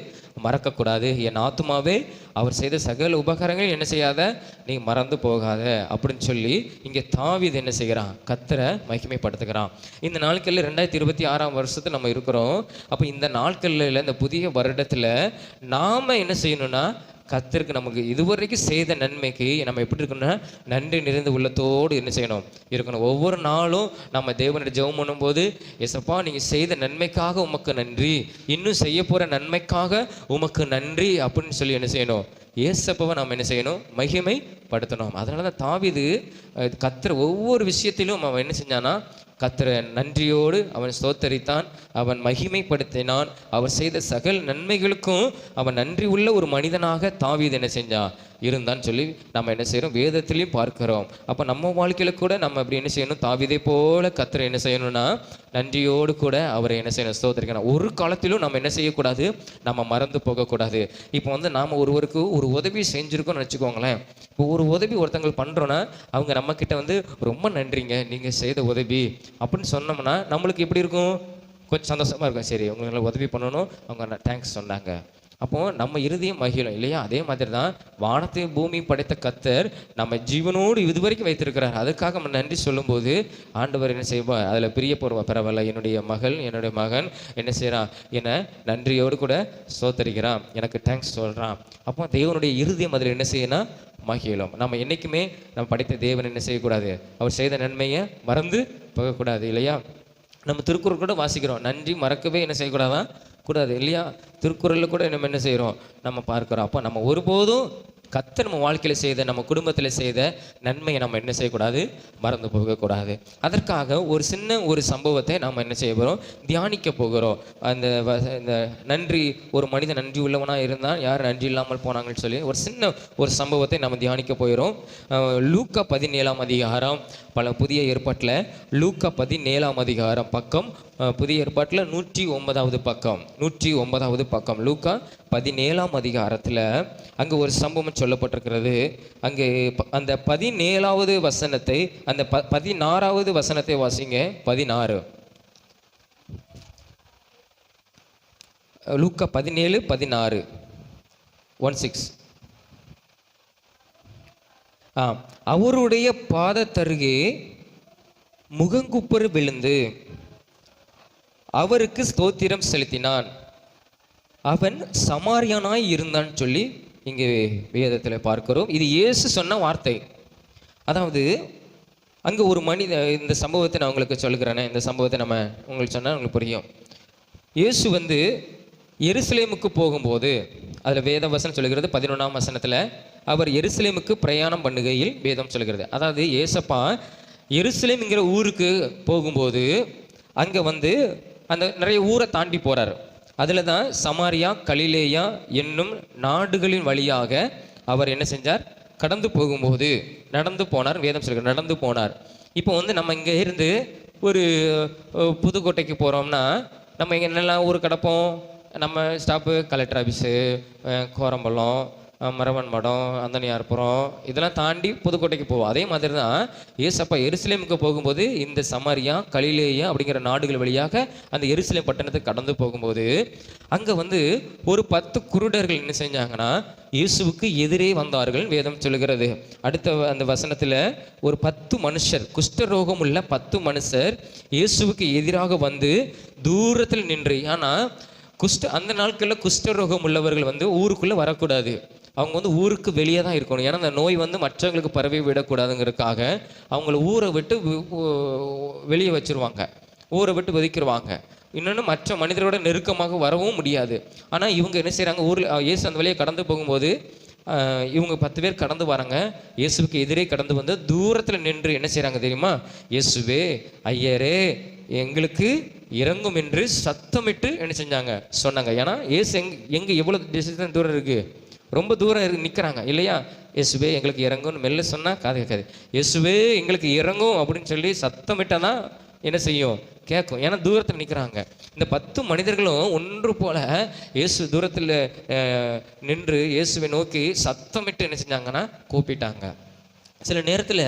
மறக்கக்கூடாது. என் ஆத்துமாவே அவர் செய்த சகல உபகாரங்கள் என்ன செய்யாத, நீ மறந்து போகாத அப்படின்னு சொல்லி இங்கே தாவீது என்ன செய்கிறான், கர்த்தரை மகிமைப்படுத்துகிறான். இந்த நாட்களில் 2026 வருஷத்துல நம்ம இருக்கிறோம். அப்போ இந்த நாட்களில் இந்த புதிய வருடத்தில் நாம் என்ன செய்யணும்னா, கர்த்தருக்கு நமக்கு இதுவரைக்கும் செய்த நன்மைக்கு நம்ம எப்படி இருக்கணும்னா, நன்றி நிறைந்த உள்ளத்தோடு என்ன செய்யணும், இருக்கணும். ஒவ்வொரு நாளும் நம்ம தேவனுடைய ஜெபம் பண்ணும்போது, ஏசப்பா நீங்கள் செய்த நன்மைக்காக உமக்கு நன்றி, இன்னும் செய்ய போகிற நன்மைக்காக உமக்கு நன்றி அப்படின்னு சொல்லி என்ன செய்யணும், ஏசப்பாவை நம்ம என்ன செய்யணும், மகிமைப்படுத்தணும். அதனால தான் தாவீது கர்த்தர் ஒவ்வொரு விஷயத்திலும் அவன் என்ன செஞ்சானா, கர்த்தரை நன்றியோடு அவன் ஸ்தோத்தரித்தான், அவன் மகிமைப்படுத்தினான். அவர் செய்த சகல நன்மைகளுக்கும் அவன் நன்றி உள்ள ஒரு மனிதனாக தாவீது என்ன செஞ்சான், இருந்தான்னு சொல்லி நம்ம என்ன செய்கிறோம், வேதத்திலையும் பார்க்கிறோம். அப்போ நம்ம வாழ்க்கையில் கூட நம்ம அப்படி என்ன செய்யணும், தாவீதை போல கர்த்தரை என்ன செய்யணும்னா, நன்றியோடு கூட அவரை என்ன செய்யணும், ஸ்தோத்தரிக்கணும். ஒரு காலத்திலும் நம்ம என்ன செய்யக்கூடாது, நம்ம மறந்து போகக்கூடாது. இப்போ நாம் ஒருவருக்கு ஒரு உதவி செஞ்சுருக்கோம்னு வச்சுக்கோங்களேன். இப்போ ஒரு உதவி ஒருத்தங்களுக்கு பண்ணுறோன்னா, அவங்க நம்மக்கிட்ட ரொம்ப நன்றிங்க நீங்கள் செய்த உதவி அப்படின்னு சொன்னோம்னா நம்மளுக்கு எப்படி இருக்கும், கொஞ்சம் சந்தோஷமாக இருக்கும். சரி உங்களுக்கு உதவி பண்ணணும், அவங்க தேங்க்ஸ் சொன்னாங்க, அப்போது நம்ம இருதயம் மகிழும் இல்லையா? அதே மாதிரி தான் வானத்தையும் பூமியும் படைத்த கர்த்தர் நம்ம ஜீவனோடு இதுவரைக்கும் வைத்திருக்கிறார். அதுக்காக நம்ம நன்றி சொல்லும்போது ஆண்டவர் என்ன செய்வார், அதில் பிரிய போடுவார். பரவாயில்ல, என்னுடைய மகன் என்ன செய்கிறான், என்னை நன்றியோடு கூட சோத்தரிக்கிறான், எனக்கு தேங்க்ஸ் சொல்கிறான். அப்போ தேவனுடைய இருதயம் அதில் என்ன செய்யணும், மகிழும். நம்ம என்றைக்குமே நம்ம படைத்த தேவன் என்ன செய்யக்கூடாது, அவர் செய்த நன்மையை மறந்து போகக்கூடாது இல்லையா? நம்ம திருக்குறள் கூட வாசிக்கிறோம், நன்றி மறக்கவே என்ன செய்யக்கூடாதான் கூடாது இல்லையா? திருக்குறளில் கூட நம்ம என்ன செய்கிறோம், நம்ம பார்க்குறோம். அப்போ நம்ம ஒருபோதும் கர்த்தர் நம்ம வாழ்க்கையில் செய்த, நம்ம குடும்பத்தில் செய்த நன்மையை நம்ம என்ன செய்யக்கூடாது, மறந்து போகக்கூடாது. அதற்காக ஒரு சம்பவத்தை நாம் என்ன செய்ய போகிறோம், தியானிக்க போகிறோம். இந்த நன்றி, ஒரு மனிதன் நன்றி உள்ளவனாக இருந்தால் யார் நன்றி இல்லாமல் போனாங்கன்னு சொல்லி ஒரு சம்பவத்தை நம்ம தியானிக்க போகிறோம். லூக்கா 17ஆம் அதிகாரம், புதிய ஏற்பாட்டில் லூக்கா 17ஆம் அதிகாரம் பக்கம், புதிய ஏற்பாட்டில் 109வது பக்கம், 109வது பக்கம், லூக்கா 17ஆம் அதிகாரத்தில் அங்கே ஒரு சம்பவம் சொல்லப்பட்டிருக்கிறது. அங்கே அந்த 17வது வசனத்தை, அந்த 16வது வசனத்தை வாசிங்க. 16, லூக்கா 17:16, 16. அவருடைய பாதத்தருகே முகங்குப்புற விழுந்து அவருக்கு ஸ்தோத்திரம் செலுத்தினான். அவன் சமாரியானாய் இருந்தான்னு சொல்லி இங்கே வேதத்தில் பார்க்கிறோம். இது இயேசு சொன்ன வார்த்தை. அதாவது அங்கே ஒரு இந்த சம்பவத்தை நான் உங்களுக்கு சொல்லுகிறேனே, இந்த சம்பவத்தை நம்ம உங்களுக்கு சொன்னால் உங்களுக்கு புரியும். இயேசு எருசலேமுக்கு போகும்போது, அதில் வேத வசனம் சொல்லுகிறது 11ஆம் வசனத்தில், அவர் எருசலேமுக்கு பிரயாணம் பண்ணுகையில் வேதம் சொல்கிறது. அதாவது ஏசப்பா எருசலேம்ங்கிற ஊருக்கு போகும்போது அங்கே அந்த நிறைய ஊரை தாண்டி போகிறார். அதில் தான் சமாரியா, கலிலேயா என்னும் நாடுகளின் வழியாக அவர் என்ன செஞ்சார், கடந்து போகும்போது நடந்து போனார். வேதம் சொல்கிறார், நடந்து போனார். இப்போ நம்ம இங்கே இருந்து ஒரு புதுக்கோட்டைக்கு போகிறோம்னா நம்ம இங்கே என்னெல்லாம் ஊர் கிடப்போம், நம்ம ஸ்டாப்பு கலெக்டர் ஆஃபீஸு, கோரம்பலம், மரவன் மடம், அந்தனியார்புரம், இதெல்லாம் தாண்டி புதுக்கோட்டைக்கு போவோம். அதே மாதிரி தான் ஏசப்பா எருசலேமுக்கு போகும்போது இந்த சமாரியா, கலிலேயா அப்படிங்கிற நாடுகள் வழியாக அந்த எருசலேம் பட்டணத்துக்கு கடந்து போகும்போது அங்கே ஒரு 10 குருடர்கள் என்ன செஞ்சாங்கன்னா இயேசுவுக்கு எதிரே வந்தார்கள் வேதம் சொல்லுகிறது. அடுத்த அந்த வசனத்தில் ஒரு 10 மனுஷர், குஷ்டரோகம் உள்ள 10 மனுஷர் இயேசுவுக்கு எதிராக தூரத்தில் நின்று, ஆனால் அந்த நாட்களில் குஷ்டரோகம் உள்ளவர்கள் ஊருக்குள்ளே வரக்கூடாது, அவங்க ஊருக்கு வெளியே தான் இருக்கணும். ஏன்னா அந்த நோய் மற்றவங்களுக்கு பரவி விடக்கூடாதுங்கிறதுக்காக அவங்கள ஊரை விட்டு வெளியே வச்சுருவாங்க, ஊரை விட்டு ஒதுக்கிடுவாங்க. இன்னொன்று மற்ற மனிதரோட நெருக்கமாக வரவும் முடியாது. ஆனால் இவங்க என்ன செய்கிறாங்க, ஊரில் இயேசு அந்த வழியை கடந்து போகும்போது இவங்க 10 பேர் கடந்து வராங்க, இயேசுவுக்கு எதிரே கடந்து தூரத்தில் நின்று என்ன செய்கிறாங்க தெரியுமா, இயேசுவே ஐயரே எங்களுக்கு இறங்கும் என்று சத்தமிட்டு என்ன செஞ்சாங்க, சொன்னாங்க. ஏன்னா இயேசு எங்கே எவ்வளோ டிஸ்டன்ஸ் தூரம் இருக்குது, ரொம்ப தூரம் நிற்கிறாங்க இல்லையா. இயேசுவே எங்களுக்கு இறங்கும்னு மெல்ல சொன்னால் காது கேட்காது, இயேசுவே எங்களுக்கு இறங்கும் அப்படின்னு சொல்லி சத்தமிட்டால் தான் என்ன செய்யும், கேட்கும். ஏன்னா தூரத்தில் நிற்கிறாங்க. இந்த 10 மனிதர்களும் ஒன்று போல இயேசு தூரத்தில் நின்று இயேசுவை நோக்கி சத்தமிட்டு என்ன செஞ்சாங்கன்னா கூப்பிட்டாங்க. சில நேரத்தில்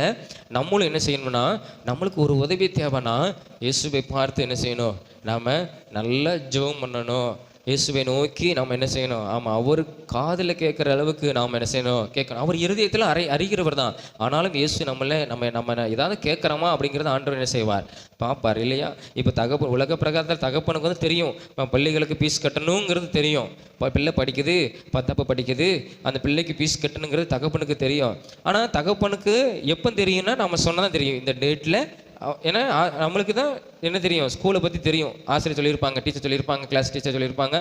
நம்மளும் என்ன செய்யணும்னா, நம்மளுக்கு ஒரு உதவி தேவைன்னா இயேசுவை பார்த்து என்ன செய்யணும், நாம் நல்லா ஜெபம் பண்ணணும். இயேசுவை நோக்கி நாம் என்ன செய்யணும், ஆமாம், அவர் காதில் கேட்குற அளவுக்கு நாம் என்ன செய்யணும், கேட்கணும். அவர் இருதயத்தில் அறிகிறவர் தான். ஆனாலும் இயேசு நம்ம ஏதாவது கேட்குறோமா அப்படிங்கிறத ஆண்டவர் என்ன செய்வார், பார்ப்பார் இல்லையா? இப்போ உலக பிரகாரத்தில் தகப்பனுக்கு வந்து தெரியும், பிள்ளைகளுக்கு ஃபீஸ் கட்டணுங்கிறது தெரியும். பிள்ளை படிக்குது, 10ப்பு படிக்குது, அந்த பிள்ளைக்கு ஃபீஸ் கட்டணுங்கிறது தகப்பனுக்கு தெரியும். ஆனால் தகப்பனுக்கு எப்போ தெரியும்னா, நம்ம சொன்னதான் தெரியும், இந்த டேட்டில். ஏன்னா நம்மளுக்கு தான் என்ன தெரியும், ஸ்கூலை பற்றி தெரியும். ஆசிரியர் சொல்லியிருப்பாங்க, டீச்சர் சொல்லியிருப்பாங்க, கிளாஸ் டீச்சர் சொல்லியிருப்பாங்க,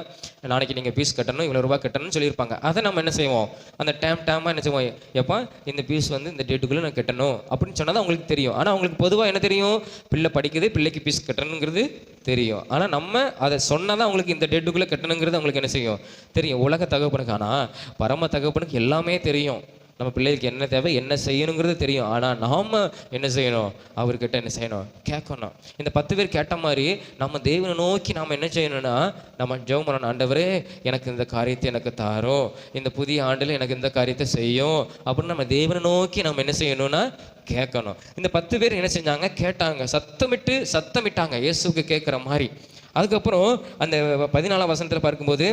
நாளைக்கு நீங்கள் ஃபீஸ் கட்டணும், இவ்வளோ ரூபா கட்டணும்னு சொல்லியிருப்பாங்க. அதை நம்ம என்ன செய்வோம், அந்த டைமாக என்ன செய்வோம், எப்போ இந்த ஃபீஸ் வந்து இந்த டேட்டுக்குள்ளே நான் கட்டணும் அப்படின்னு சொன்னால் தான் அவங்களுக்கு தெரியும். ஆனால் அவங்களுக்கு பொதுவாக என்ன தெரியும், பிள்ளை படிக்குது, பிள்ளைக்கு ஃபீஸ் கட்டணுங்கிறது தெரியும். ஆனால் நம்ம அதை சொன்னால் தான் அவங்களுக்கு இந்த டேட்டுக்குள்ளே கட்டணுங்கிறது அவங்களுக்கு என்ன செய்யும், தெரியும். உலக தகப்பனுக்கு. ஆனால் பரம தகப்பனுக்கு எல்லாமே தெரியும். நம்ம பிள்ளைகளுக்கு என்ன தேவை, என்ன செய்யணுங்கிறது தெரியும். ஆனால் நாம் என்ன செய்யணும், அவர்கிட்ட என்ன செய்யணும், கேட்கணும். இந்த 10 பேர் கேட்ட மாதிரி நம்ம தேவனை நோக்கி நாம் என்ன செய்யணும்னா, நம்ம ஜெபம் பண்ணணும். ஆண்டவரே, எனக்கு இந்த காரியத்தை எனக்கு தாரும், இந்த புதிய ஆண்டில் எனக்கு இந்த காரியத்தை செய்யும் அப்படின்னு நம்ம தேவனை நோக்கி நம்ம என்ன செய்யணும்னா கேட்கணும். இந்த 10 பேர் என்ன செஞ்சாங்க, கேட்டாங்க, சத்தமிட்டாங்க இயேசுக்கு கேட்குற மாதிரி. அதுக்கப்புறம் அந்த 14ஆம் வசனத்தில் பார்க்கும்போது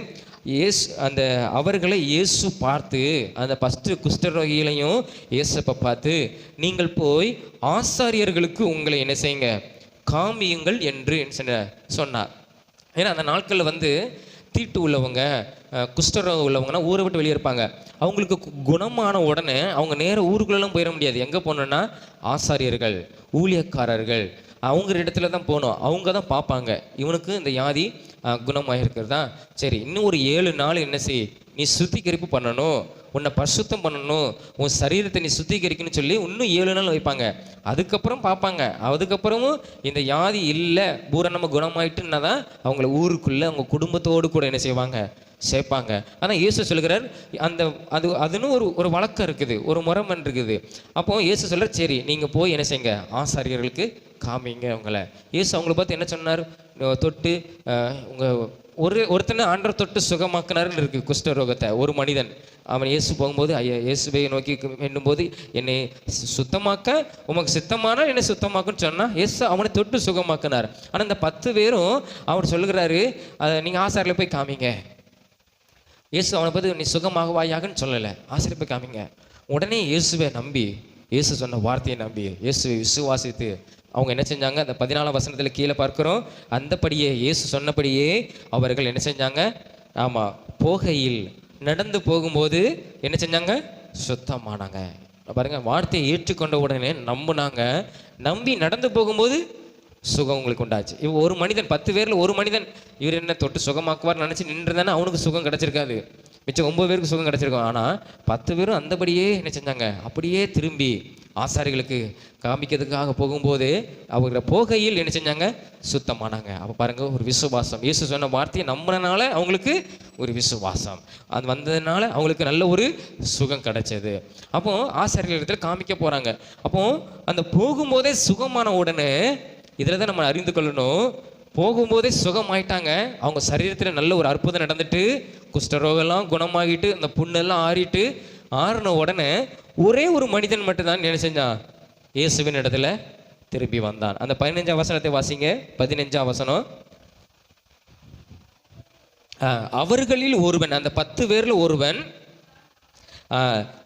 அந்த அவர்களை இயேசு பார்த்து, அந்த ஃபஸ்ட்டு குஷ்டரோகிகளையும் இயேசுப்பை பார்த்து, நீங்கள் போய் ஆசாரியர்களுக்கு உங்களை என்ன செய்யுங்க, காமியுங்கள் என்று சொன்னார். ஏன்னா அந்த நாட்களில் வந்து தீட்டு உள்ளவங்க, குஷ்டரோகம் உள்ளவங்கன்னா ஊரை விட்டு வெளியே இருப்பாங்க. அவங்களுக்கு குணமான உடனே அவங்க நேராக ஊருக்குள்ளெல்லாம் போயிட முடியாது. எங்கே போகணுன்னா, ஆசாரியர்கள், ஊழியக்காரர்கள், அவங்க இடத்துல தான் போகணும். அவங்க தான் பார்ப்பாங்க, இவனுக்கு இந்த வியாதி குணமாக இருக்கிறதா, சரி இன்னும் ஒரு 7 நாள் என்ன செய், நீ சுத்திகரிப்பு பண்ணணும், உன்னை பரிசுத்தம் பண்ணணும், உன் சரீரத்தை நீ சுத்திகரிக்கணும்னு சொல்லி இன்னும் 7 நாள் வைப்பாங்க. அதுக்கப்புறம் பார்ப்பாங்க. அதுக்கப்புறமும் இந்த வியாதி இல்லை, பூரணமாக குணமாயிட்டுன்னா தான் அவங்கள ஊருக்குள்ளே அவங்க குடும்பத்தோடு கூட என்ன செய்வாங்க, சேர்ப்பாங்க. ஆனால் இயேசு சொல்கிறார், அதுன்னு ஒரு வழக்கம் இருக்குது, ஒரு முறைமன் இருக்குது. அப்போ இயேசு சொல்கிறார், சரி நீங்கள் போய் என்ன செய்யுங்க, ஆசாரியர்களுக்கு காமிங்க அவங்கள. இயேசு அவங்கள பார்த்து என்ன சொன்னார், தொட்டு ஒருத்தனை ஆண்டவர் தொட்டு சுகமாக்கினார்னு இருக்குது குஷ்டரோகத்தை. ஒரு மனிதன் அவன் இயேசு போகும்போது இயேசுவை நோக்கி எண்ணும்போது, என்னை சுத்தமாக்க உமக்கு சித்தமான என்னை சுத்தமாக்குன்னு சொன்னால் இயேசு அவனை தொட்டு சுகமாக்கினார். ஆனால் இந்த 10 பேரும் அவர் சொல்லுகிறாரு, நீங்கள் ஆசாரில் போய் காமிங்க. இயேசு அவனை பார்த்து நீ சுகமாகவாயாகன்னு சொல்லலை, ஆசிரியர் போய் காமிங்க. உடனே இயேசுவை நம்பி, இயேசு சொன்ன வார்த்தையை நம்பி, இயேசுவை விசுவாசித்து அவங்க என்ன செஞ்சாங்க, அந்த 14ஆம் வசனத்தில் கீழே பார்க்குறோம், அந்தபடியே இயேசு சொன்னபடியே அவர்கள் என்ன செஞ்சாங்க, ஆமாம், போகையில் நடந்து போகும்போது என்ன செஞ்சாங்க, சுத்தமானாங்க. பாருங்க, வார்த்தையை ஏற்றுக்கொண்ட உடனே நம்பினாங்க, நம்பி நடந்து போகும்போது சுகம் உங்களுக்கு உண்டாச்சு. இவன் ஒரு மனிதன், 10 பேரில் ஒரு மனிதன் இவர் என்ன தொட்டு சுகமாக்குவார் நினச்சி நின்றுதானே அவனுக்கு சுகம் கிடச்சிருக்காது. மிச்சம் 9 பேருக்கு சுகம் கிடச்சிருக்கும். ஆனால் 10 பேரும் அந்தபடியே என்ன செஞ்சாங்க, அப்படியே திரும்பி ஆசாரிகளுக்கு காமிக்கிறதுக்காக போகும்போது அவங்க போகையில் என்ன செஞ்சாங்க, சுத்தமானாங்க. அப்போ பாருங்க, ஒரு விசுவாசம். இயேசு சொன்ன வார்த்தையை நம்பினால அவங்களுக்கு ஒரு விசுவாசம், அது வந்ததுனால அவங்களுக்கு நல்ல ஒரு சுகம் கிடைச்சது. அப்போ ஆசாரிகள் இடத்துல காமிக்க போறாங்க. அப்போ அந்த போகும்போதே சுகமான உடனே இதில் தான் நம்ம அறிந்து கொள்ளணும், போகும்போதே சுகமாயிட்டாங்க. அவங்க சரீரத்தில் நல்ல ஒரு அற்புதம் நடந்துட்டு, குஷ்டரோகம்லாம் குணமாகிட்டு, அந்த புண்ணெல்லாம் ஆறின உடனே ஒரே ஒரு மனிதன் மட்டும்தான் என்ன செஞ்சான், இயேசுவின் இடத்துல திரும்பி வந்தான். அந்த 15ஆம் வசனத்தை வாசிங்க. 15ஆம் வசனம், அவர்களில் ஒருவன், அந்த 10 பேரில் ஒருவன்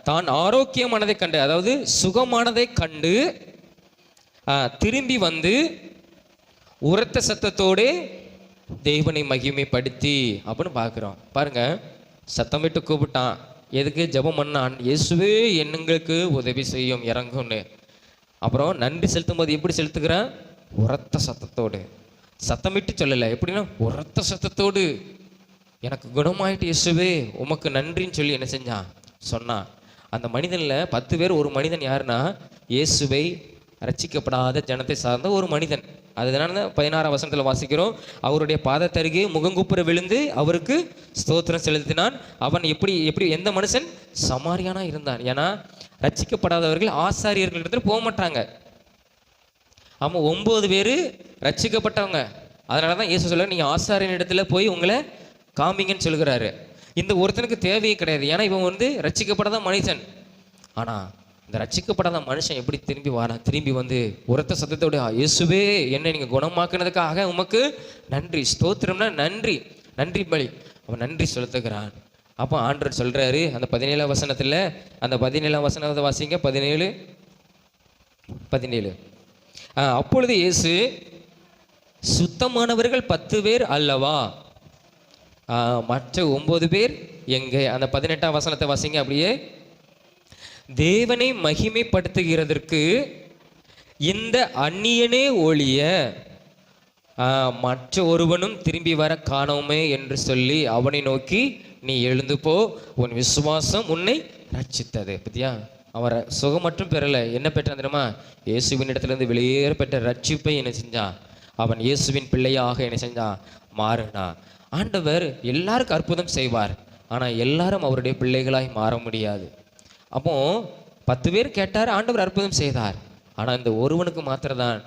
தான் ஆரோக்கியமானதை கண்டு, அதாவது சுகமானதை கண்டு திரும்பி வந்து உரத்த சத்தத்தோடு தெய்வனை மகிமைப்படுத்தி அப்படின்னு பார்க்குறோம். பாருங்க, சத்தம் விட்டு கூப்பிட்டான். எதுக்கு? ஜெபம் பண்ணான், இயேசுவே எங்களுக்கு உதவி செய்யும், இறங்கும்னு. அப்புறம் நன்றி செலுத்தும் போது எப்படி செலுத்துக்கிறான், உரத்த சத்தத்தோடு. சத்தமிட்டு சொல்லலை, எப்படின்னா உரத்த சத்தத்தோடு, எனக்கு குணமாயிட்டு இயேசுவே உமக்கு நன்றின்னு சொல்லி என்ன செஞ்சான், சொன்னான். அந்த மனிதனில் 10 பேர் ஒரு மனிதன் யாருன்னா, இயேசுவை ரட்சிக்கப்படாத ஜனத்தை சார்ந்த ஒரு மனிதன். அதனால 16ஆம் வசனத்தில் வாசிக்கிறோம், அவருடைய பாதத்தருகே முகங்குப்புற விழுந்து அவருக்கு ஸ்தோத்திரம் செலுத்தினான். அவன் எப்படி எந்த மனுஷன், சமாரியானா இருந்தான். ஏன்னா ரட்சிக்கப்படாதவர்கள் ஆசாரியர்களிடத்துல போக மாட்டாங்க. ஆமாம், 9 பேர் ரட்சிக்கப்பட்டவங்க. அதனால தான் இயேசு சொல்ல, நீங்கள் ஆசாரியன் இடத்துல போய் உங்களை காமிங்கன்னு சொல்கிறாரு. இந்த ஒருத்தனுக்கு தேவையே கிடையாது. ஏன்னா இவன் ரட்சிக்கப்படாத மனுஷன். ஆனால் இந்த ரட்சிக்கப்படாத மனுஷன் எப்படி திரும்பி வாரான்? திரும்பி வந்து உரத்த சத்தத்தோட, இயேசுவே என்னை நீங்கள் குணமாக்குனதுக்காக உமக்கு நன்றி. ஸ்தோத்திரம்னா நன்றி, நன்றி பலி. அவன் நன்றி செலுத்துகிறான். அப்போ ஆண்டவர் சொல்கிறாரு அந்த 17ஆம் வசனத்தில், அந்த 17ஆம் வசனத்தை வாசிங்க. 17. அப்பொழுது இயேசு, சுத்தமானவர்கள் 10 பேர் அல்லவா, மற்ற 9 பேர் எங்கே? அந்த 18ஆம் வசனத்தை வாசிங்க அப்படியே. தேவனை மகிமைப்படுத்துகிறதற்கு இந்த அந்நியனே ஒழிய மற்ற ஒருவனும் திரும்பி வர காணோமே என்று சொல்லி அவனை நோக்கி, நீ எழுந்து போ, உன் விசுவாசம் உன்னை ரட்சித்தது. பத்தியா, அவரை சுகம் மட்டும் பெறலை, என்ன பெற்றான் தெரியுமா? இயேசுவின் இடத்துலேருந்து வெளியேற பெற்ற ரட்சிப்பை என்ன செஞ்சான்? அவன் இயேசுவின் பிள்ளையாக என்ன செஞ்சான்? மாறினா. ஆண்டவர் எல்லாருக்கும் அற்புதம் செய்வார், ஆனால் எல்லாரும் அவருடைய பிள்ளைகளாய் மாற முடியாது. அப்போ 10 பேர் கேட்டார், ஆண்டவர் அற்புதம் செய்தார். ஆனால் இந்த ஒருவனுக்கு மாத்திரதான்,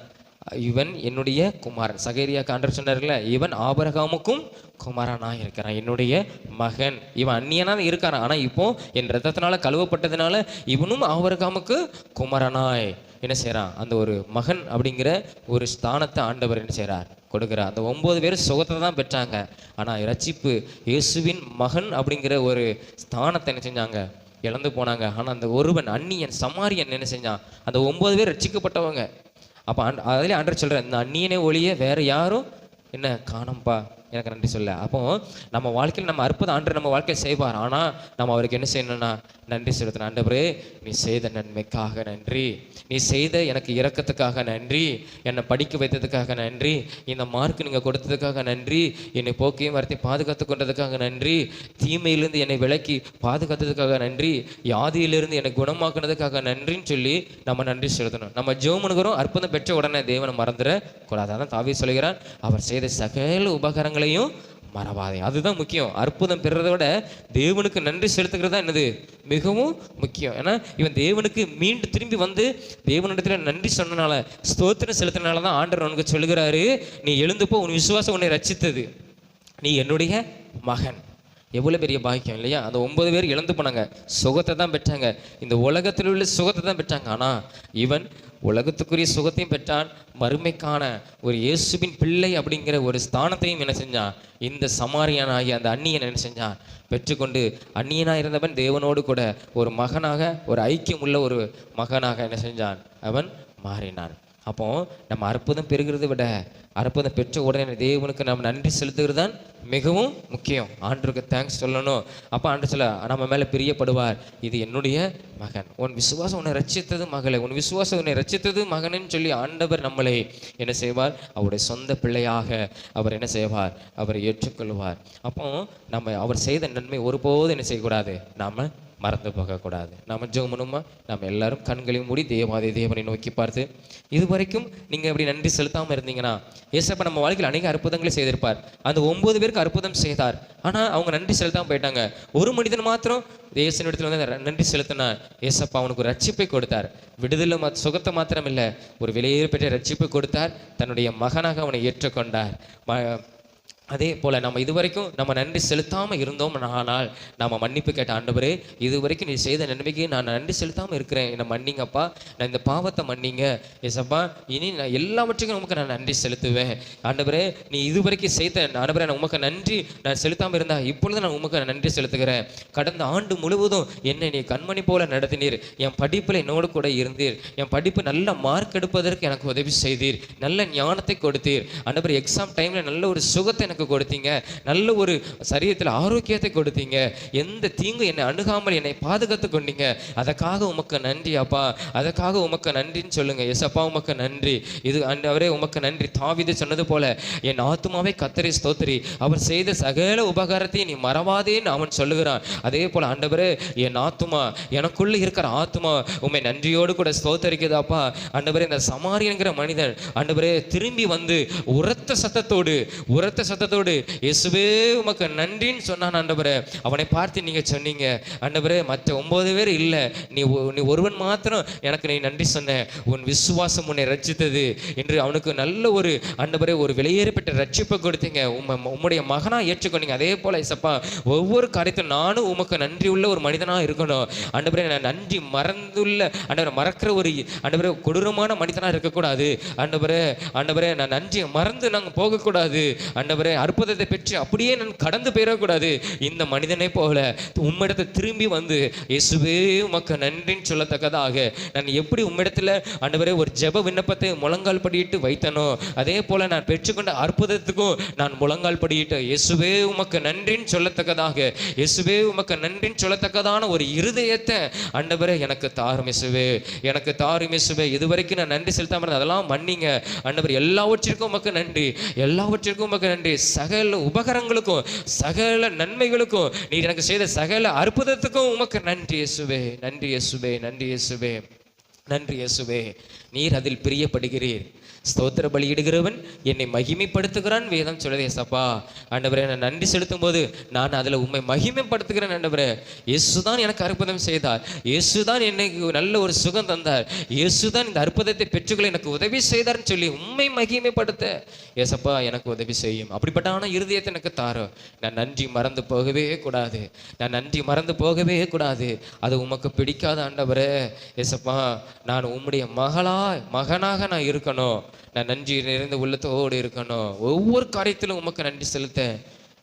இவன் என்னுடைய குமாரன். சகரியா ஆண்டவர் சொன்னார்ல, இவன் ஆபிரகாமுக்கும் குமாரனாக இருக்கிறான், என்னுடைய மகன். இவன் அந்நியனாக இருக்கான், ஆனால் இப்போ என் ரத்தத்தினால கழுவப்பட்டதுனால இவனும் ஆபிரகாமுக்கு குமாரனாய் என்ன செய்கிறான்? அந்த ஒரு மகன் அப்படிங்கிற ஒரு ஸ்தானத்தை ஆண்டவர் என்ன செய்கிறார்? கொடுக்குறார். அந்த 9 பேர் சுகத்தை தான் பெற்றாங்க, ஆனால் ரட்சிப்பு இயேசுவின் மகன் அப்படிங்கிற ஒரு ஸ்தானத்தை என்ன செஞ்சாங்க? இழந்து போனாங்க. ஆனால் அந்த ஒருவன் அந்நியன் சமாரியன் என்ன செஞ்சான்? அந்த 9 பேர் ரட்சிக்கப்பட்டவங்க. அப்போ அதிலே ஆண்டவர் சொல்கிறேன், இந்த அந்நியனே ஒழிய வேறு யாரும் என்ன காணோம்ப்பா, எனக்கு நன்றி சொல்ல. அப்போ நம்ம வாழ்க்கையில் நம்ம அற்புதம் ஆண்டவர் நம்ம வாழ்க்கையை செய்வார், ஆனால் நம்ம அவருக்கு என்ன செய்யணும்னா நன்றி செலுத்தணும். ஆண்டவரே, நீ செய்த நன்மைக்காக நன்றி, நீ செய்த எனக்கு இரக்கத்துக்காக நன்றி, என்னை படிக்க வைத்ததுக்காக நன்றி, இந்த மார்க் நீங்கள் கொடுத்ததுக்காக நன்றி, என்னை போக்கையும் வரத்தை பாதுகாத்து கொண்டதுக்காக நன்றி, தீமையிலிருந்து என்னை விலக்கி பாதுகாத்ததுக்காக நன்றி, வியாதியிலிருந்து என்னை குணமாக்குனதுக்காக நன்றின்னு சொல்லி நம்ம நன்றி செலுத்தணும். நம்ம ஜெபம் அற்புதம் பெற்ற உடனே தேவனை மறந்துடக்கூடாது. அதான் தாவீது சொல்கிறான், அவர் செய்த சகல உபகாரங்களையும் மறவாதே. அதுதான் முக்கியம். அற்புதம் பெறுறதை விட தேவனுக்கு நன்றி செலுத்துகிறது தான் என்னது மிகவும் முக்கியம். ஏன்னா இவன் தேவனுக்கு மீண்டும் திரும்பி வந்து தேவனிடத்தில் நன்றி சொன்னனால, ஸ்தோத்திரம் செலுத்தினால தான் ஆண்டவர் உனக்கு சொல்லுகிறாரு, நீ எழுந்துப்போ, உன் விசுவாசம் உன்னை ரட்சித்தது, நீ என்னுடைய மகன். எவ்வளோ பெரிய பாக்கியம் இல்லையா? அந்த 9 பேர் இழந்து போனாங்க, சுகத்தை தான் பெற்றாங்க, இந்த உலகத்தில் உள்ள சுகத்தை தான் பெற்றாங்க. ஆனால் இவன் உலகத்துக்குரிய சுகத்தையும் பெற்றான், மறுமைக்கான ஒரு இயேசுவின் பிள்ளை அப்படிங்கிற ஒரு ஸ்தானத்தையும் என்ன செஞ்சான்? இந்த சமாரியனாகிய அந்த அந்நியன் என்ன செஞ்சான்? பெற்றுக்கொண்டு அந்நியனாக இருந்தவன் தேவனோடு கூட ஒரு மகனாக, ஒரு ஐக்கியம் உள்ள ஒரு மகனாக என்ன செஞ்சான்? அவன் மாறினான். அப்போ நம்ம அற்புதம் பெறுகிறத விட அற்புதம் பெற்ற உடனே தேவனுக்கு நம்ம நன்றி செலுத்துகிறது தான் மிகவும் முக்கியம். ஆண்டவருக்கு தேங்க்ஸ் சொல்லணும். அப்போ ஆண்டவர் சொல்ல நம்ம மேலே பிரியப்படுவார், இது என்னுடைய மகன், உன் விசுவாசம் உன்னை ரட்சித்தது மகளே, உன் விசுவாசம் உன்னை ரட்சித்தது மகனன்னு சொல்லி ஆண்டவர் நம்மளை என்ன செய்வார்? அவருடைய சொந்த பிள்ளையாக அவர் என்ன செய்வார்? அவரை ஏற்றுக்கொள்வார். அப்போ நம்ம அவர் செய்த நன்மை ஒருபோதும் என்ன செய்யக்கூடாது? நாம் மறந்து போகக்கூடாது. நாம் ஜெபம் நம்ம எல்லாரும் கண்களையும் மூடி தேவாதி தேவனை நோக்கி பார்த்து, இது வரைக்கும் நீங்கள் எப்படி நன்றி செலுத்தாமல் இருந்தீங்கன்னா, ஏசப்பா நம்ம வாழ்க்கையில் அநேக அற்புதங்களை செய்திருப்பார். அந்த 9 பேருக்கு அற்புதம் செய்தார், ஆனால் அவங்க நன்றி செலுத்தாமல் போயிட்டாங்க. ஒரு மனிதன் மாத்திரம் தேசனிடத்தில் வந்து நன்றி செலுத்தினார். ஏசப்பா அவனுக்கு ஒரு ரட்சிப்பை கொடுத்தார். விடுதலை சுகத்தை மாத்திரம் இல்லை, ஒரு விலையேற பெற்ற ரட்சிப்பை கொடுத்தார். தன்னுடைய மகனாக அவனை ஏற்றுக்கொண்டார். அதே போல் நம்ம இதுவரைக்கும் நம்ம நன்றி செலுத்தாமல் இருந்தோம், ஆனால் நம்ம மன்னிப்பு கேட்ட ஆண்டவரே, இது வரைக்கும் நீ செய்த நன்மைக்கு நான் நன்றி செலுத்தாமல் இருக்கிறேன், என்னை மன்னிங்கப்பா, நான் இந்த பாவத்தை மன்னிங்க ஏசப்பா, இனி நான் எல்லாவற்றுக்கும் உமக்கு நான் நன்றி செலுத்துவேன். ஆண்டவரே, நீ இது வரைக்கும் செய்த ஆண்டவரே, நான் உமக்கு நன்றி நான் செலுத்தாமல் இருந்தால் இப்பொழுது நான் உமக்கு நன்றி செலுத்துகிறேன். கடந்த ஆண்டு முழுவதும் என்னை நீ கண்மணி போல நடத்தினீர், என் படிப்பில் என்னோடு கூட இருந்தீர், என் படிப்பு நல்ல மார்க் எடுப்பதற்கு எனக்கு உதவி செய்தீர், நல்ல ஞானத்தை கொடுத்தீர் ஆண்டவரே, எக்ஸாம் டைமில் நல்ல ஒரு சுகத்தை எனக்கு கொடுத்தீங்க, நல்ல ஒரு சரீரத்தில் ஆரோக்கியத்தை கொடுத்தீங்க, எந்த தீங்கு என்னை அணுகாமல் என்னை பாதுகாத்து கொண்டீங்க, அதற்காக உமக்கு நன்றி அப்பா, அதற்காக உமக்கு நன்றின்னு சொல்லுங்க. எஸ்அப்பா உமக்கு நன்றி, இது ஆண்டவரே உமக்கு நன்றி. தாவீது சொன்னது போல, என் ஆத்துமாவை கர்த்தரை ஸ்தோத்திரி, அவர் செய்த சகல உபகாரத்தை நீ மறவாதேன்னு அவன் சொல்லுகிறான். அதே போல ஆண்டவரே, என் ஆத்துமா, எனக்குள்ள இருக்கிற ஆத்துமா உண்மை நன்றியோடு கூட ஸ்தோத்தரிக்குதாப்பா. ஆண்டவரே, இந்த சமாரியன்கிற மனிதன் ஆண்டவரே திரும்பி வந்து உரத்த சத்தத்தோடு சத்தத்தோடு இயேசுவே உமக்கு நன்றின்னு சொன்னான் ஆண்டவரே. அவனை பார்த்து நீங்க சொன்னீங்க ஆண்டவரே, மற்ற 9 பேர் இல்லை, நீ ஒருவன் மாத்திரம் எனக்கு நீ நன்றி சொன்ன, உன் விசுவாசம் உன்னை ரட்சித்தது என்று அவனுக்கு நல்ல ஒரு ஆண்டவரே ஒரு வெளியேறப்பட்ட ரட்சிப்பை கொடுத்தீங்க. உம்முடைய மகனா ஏற்றுக்கொண்டீங்க. அதே போல இசப்பா ஒவ்வொரு காரியத்திலும் நானும் உமக்கு நன்றி உள்ள ஒரு மனிதனா இருக்கணும் ஆண்டவரே. நான் நன்றி மறந்துள்ள ஆண்டவரை மறக்கிற ஒரு ஆண்டவரே கொடூரமான மனிதனா இருக்கக்கூடாது ஆண்டவரே. ஆண்டவரே நான் நன்றி மறந்து நாங்கள் போகக்கூடாது ஆண்டவரே. அற்புதத்தை பெற்று அப்படியே நான் கடந்து போயிடக்கூடாது. இந்த மனிதனை போல உம்மிடத்தை திரும்பி வந்து இயேசுவே உமக்கு நன்றின்னு சொல்லத்தக்கதாக நான் எப்படி உம்மிடத்தில் ஆண்டவரே ஒரு ஜெப விண்ணப்பத்தை முழங்கால் படியிட்டு வைத்தனோ, அதே போல நான் பெற்றுக்கொண்ட அற்புதத்துக்கும் நான் முழங்கால் படியிட்டு இயேசுவே உமக்கு நன்றின்னு சொல்லத்தக்கதாக, இயேசுவே உமக்கு நன்றின்னு சொல்லத்தக்கதான ஒரு இருதயத்தை ஆண்டவரே எனக்கு தாரும் இயேசுவே, எனக்கு தாரும் இயேசுவே. இதுவரைக்கும் நான் நன்றி செலுத்தாமல் இருந்தேன், அதெல்லாம் மன்னிங்க ஆண்டவர். எல்லாவற்றிற்கும் உமக்கு நன்றி, எல்லாவற்றிற்கும் உமக்கு நன்றி. சகல உபகரணங்களுக்கும் சகல நன்மைகளுக்கும் நீர் எனக்கு செய்த சகல அற்புதத்துக்கும் உமக்கு நன்றி இயேசுவே, நன்றி இயேசுவே, நன்றி இயேசுவே, நன்றி இயேசுவே. நீர் அதில் பிரியப்படுகிறீர். ஸ்தோத்திர பலியிடுகிறவன் என்னை மகிமைப்படுத்துகிறான் வேதம் சொல்லுது. ஏசப்பா ஆண்டவரே, நான் நன்றி செலுத்தும் போது நான் அதில் உண்மை மகிமைப்படுத்துகிறேன் ஆண்டவரே. இயேசுதான் எனக்கு அற்புதம் செய்தார், இயேசுதான் என்னைக்கு நல்ல ஒரு சுகம் தந்தார், இயேசுதான் இந்த அற்புதத்தை பெற்றுக்கொள்ள எனக்கு உதவி செய்தார்னு சொல்லி உண்மை மகிமைப்படுத்த ஏசப்பா எனக்கு உதவி செய்யும். அப்படிப்பட்டான இருதயத்தை எனக்கு தாரும். நான் நன்றி மறந்து போகவே கூடாது, நான் நன்றி மறந்து போகவே கூடாது. அது உமக்கு பிடிக்காத ஆண்டவரே. ஏசப்பா நான் உம்முடைய மகனாக நான் இருக்கணும், நான் நன்றி நிறைந்த உள்ளத்தோடு இருக்கணும். ஒவ்வொரு காரியத்திலும் உமக்கு நன்றி செலுத்த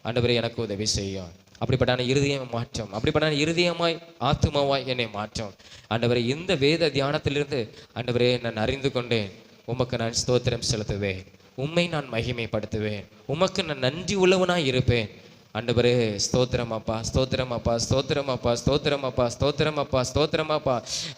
ஆண்டவரே எனக்கு உதவி செய்யும். அப்படிப்பட்டான இருதயம் மாற்றம், அப்படிப்பட்டான இருதயமாய் ஆத்துமாவாய் என்னை மாற்றம் ஆண்டவரே. இந்த வேத தியானத்திலிருந்து ஆண்டவரே நான் அறிந்து கொண்டேன், உமக்கு நான் ஸ்தோத்திரம் செலுத்துவேன், உம்மை நான் மகிமைப்படுத்துவேன், உமக்கு நான் நன்றி உள்ளவனாய் இருப்பேன் ஆண்டவரே. ஸ்தோத்திரம் அப்பா, ஸ்தோத்திரம் அப்பா, ஸ்தோத்திரம் அப்பா, ஸ்தோத்திரம் அப்பா, ஸ்தோத்திரம் அப்பா, ஸ்தோத்திரம் அப்பா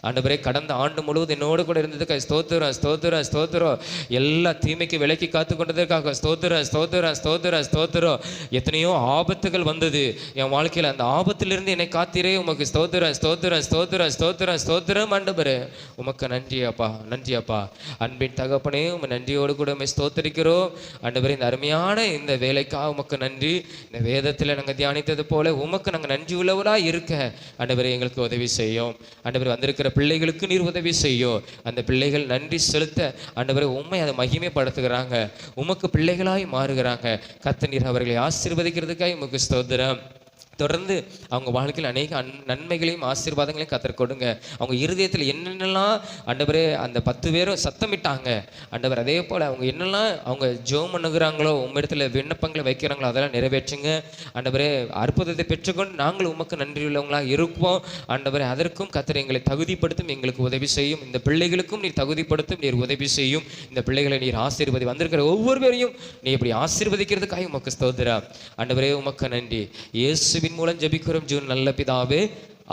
ஆண்டவரே. கடந்த ஆண்டு முழுவதும் என்னோடு கூட இருந்ததுக்கு ஸ்தோத்திரம், ஸ்தோத்திரம், ஸ்தோத்திரம். எல்லா தீமைக்கு விலக்கி காத்து கொண்டதற்காக ஸ்தோத்திரம், ஸ்தோத்திரம், ஸ்தோத்திரம், ஸ்தோத்திரம். எத்தனையோ ஆபத்துகள் வந்தது என் வாழ்க்கையில், அந்த ஆபத்திலிருந்து என்னை காத்தீரே, உமக்கு ஸ்தோத்திரம், ஸ்தோத்திரம், ஸ்தோத்திரம், ஸ்தோத்திரம், ஸ்தோத்திரம் ஆண்டவரே. உமக்கு நன்றி அப்பா, நன்றி அப்பா. அன்பின் தகப்பனே, உங்க நன்றியோடு கூட உண்மை ஸ்தோத்திரிக்கிறோம் ஆண்டவரே. இந்த அருமையான இந்த வேலைக்காக உமக்கு நன்றி. இந்த வேத நாங்கள் தியானித்தது போல உமக்கு நாங்கள் நன்றி உள்ளவராக இருக்க ஆண்டவரே எங்களுக்கு உதவி செய்யும் ஆண்டவரே. வந்திருக்கிற பிள்ளைகளுக்கு நீர் உதவி செய்யும். அந்த பிள்ளைகள் நன்றி செலுத்த ஆண்டவரே உண்மை அதை மகிமைப்படுத்துகிறாங்க, உமக்கு பிள்ளைகளாய் மாறுகிறாங்க. கர்த்தர் நீர் அவர்களை ஆசீர்வதிக்கிறதுக்காக உமக்கு ஸ்தோத்திரம். தொடர்ந்து அவங்க வாழ்க்கையில் அநேக நன்மைகளையும் ஆசீர்வாதங்களையும் கர்த்தர் கொடுங்க. அவங்க இருதயத்தில் என்னென்னலாம் ஆண்டவரே அந்த 10 பேரும் சத்தமிட்டாங்க ஆண்டவர், அதே போல் அவங்க என்னெல்லாம் அவங்க ஜெபம் பண்ணுகிறாங்களோ, உம்மிடத்தில் விண்ணப்பங்களை வைக்கிறாங்களோ அதெல்லாம் நிறைவேற்றுங்க ஆண்டவரே. அற்புதத்தை பெற்றுக்கொண்டு நாங்கள் உமக்கு நன்றியுள்ளவங்களாக இருப்போம் ஆண்டவரே. அதற்கும் கர்த்தர் எங்களை தகுதிப்படுத்தும், எங்களுக்கு உதவி செய்யும். இந்த பிள்ளைகளுக்கும் நீர் தகுதிப்படுத்தும், நீர் உதவி செய்யும். இந்த பிள்ளைகளை நீர் ஆசீர்வதி, வந்திருக்கிற ஒவ்வொரு பேரையும் நீ இப்படி ஆசீர்வதிக்கிறதுக்காக உமக்கு ஸ்தோத்திரம் ஆண்டவரே. உமக்கு நன்றி. இயேசுவின் மூலம் ஜெபிக்கிறோம் ஜீவன் நல்ல பிதாவே,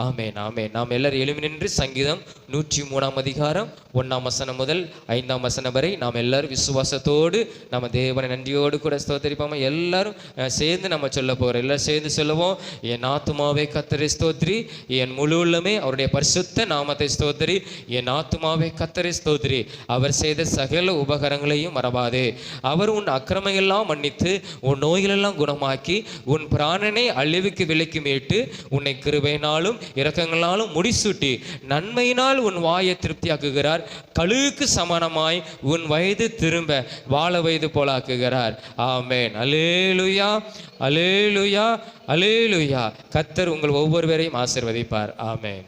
ஆமென், ஆமென். நாம் எல்லாரும் எழுமி நின்று சங்கீதம் 103 அதிகாரம் 1 வசனம் முதல் 5 வசனம் வரை நாம் எல்லாரும் விசுவாசத்தோடு நம்ம தேவனை நன்றியோடு கூட ஸ்தோத்திரிப்போம். எல்லாரும் சேர்ந்து நம்ம சொல்ல போகிறோம். எல்லாரும் சேர்ந்து சொல்லுவோம். என் ஆத்துமாவே கர்த்தரை ஸ்தோத்திரி, என் முழு உள்ளமே அவருடைய பரிசுத்த நாமத்தை ஸ்தோத்திரி, என் ஆத்துமாவே கர்த்தரை ஸ்தோத்திரி, அவர் செய்த சகல உபகரணங்களையும் மறவாதே. அவர் உன் அக்கிரமையெல்லாம் மன்னித்து உன் நோய்களெல்லாம் குணமாக்கி உன் பிராணனை அழிவுக்கு விலக்கி மீட்டு உன்னை கிருபையினாலும் இரக்கங்களாலும் முடிசூட்டி நன்மையினால் உன் வாயை திருப்தியாக்குகிறார். கழுகுக்கு சமானமாய் உன் வயது திரும்ப வாழ வயது போலாக்குகிறார். ஆமென். அல்லேலூயா, அல்லேலூயா, அல்லேலூயா. கர்த்தர் உங்கள் ஒவ்வொருவரையும் ஆசீர்வதிப்பார். ஆமென்.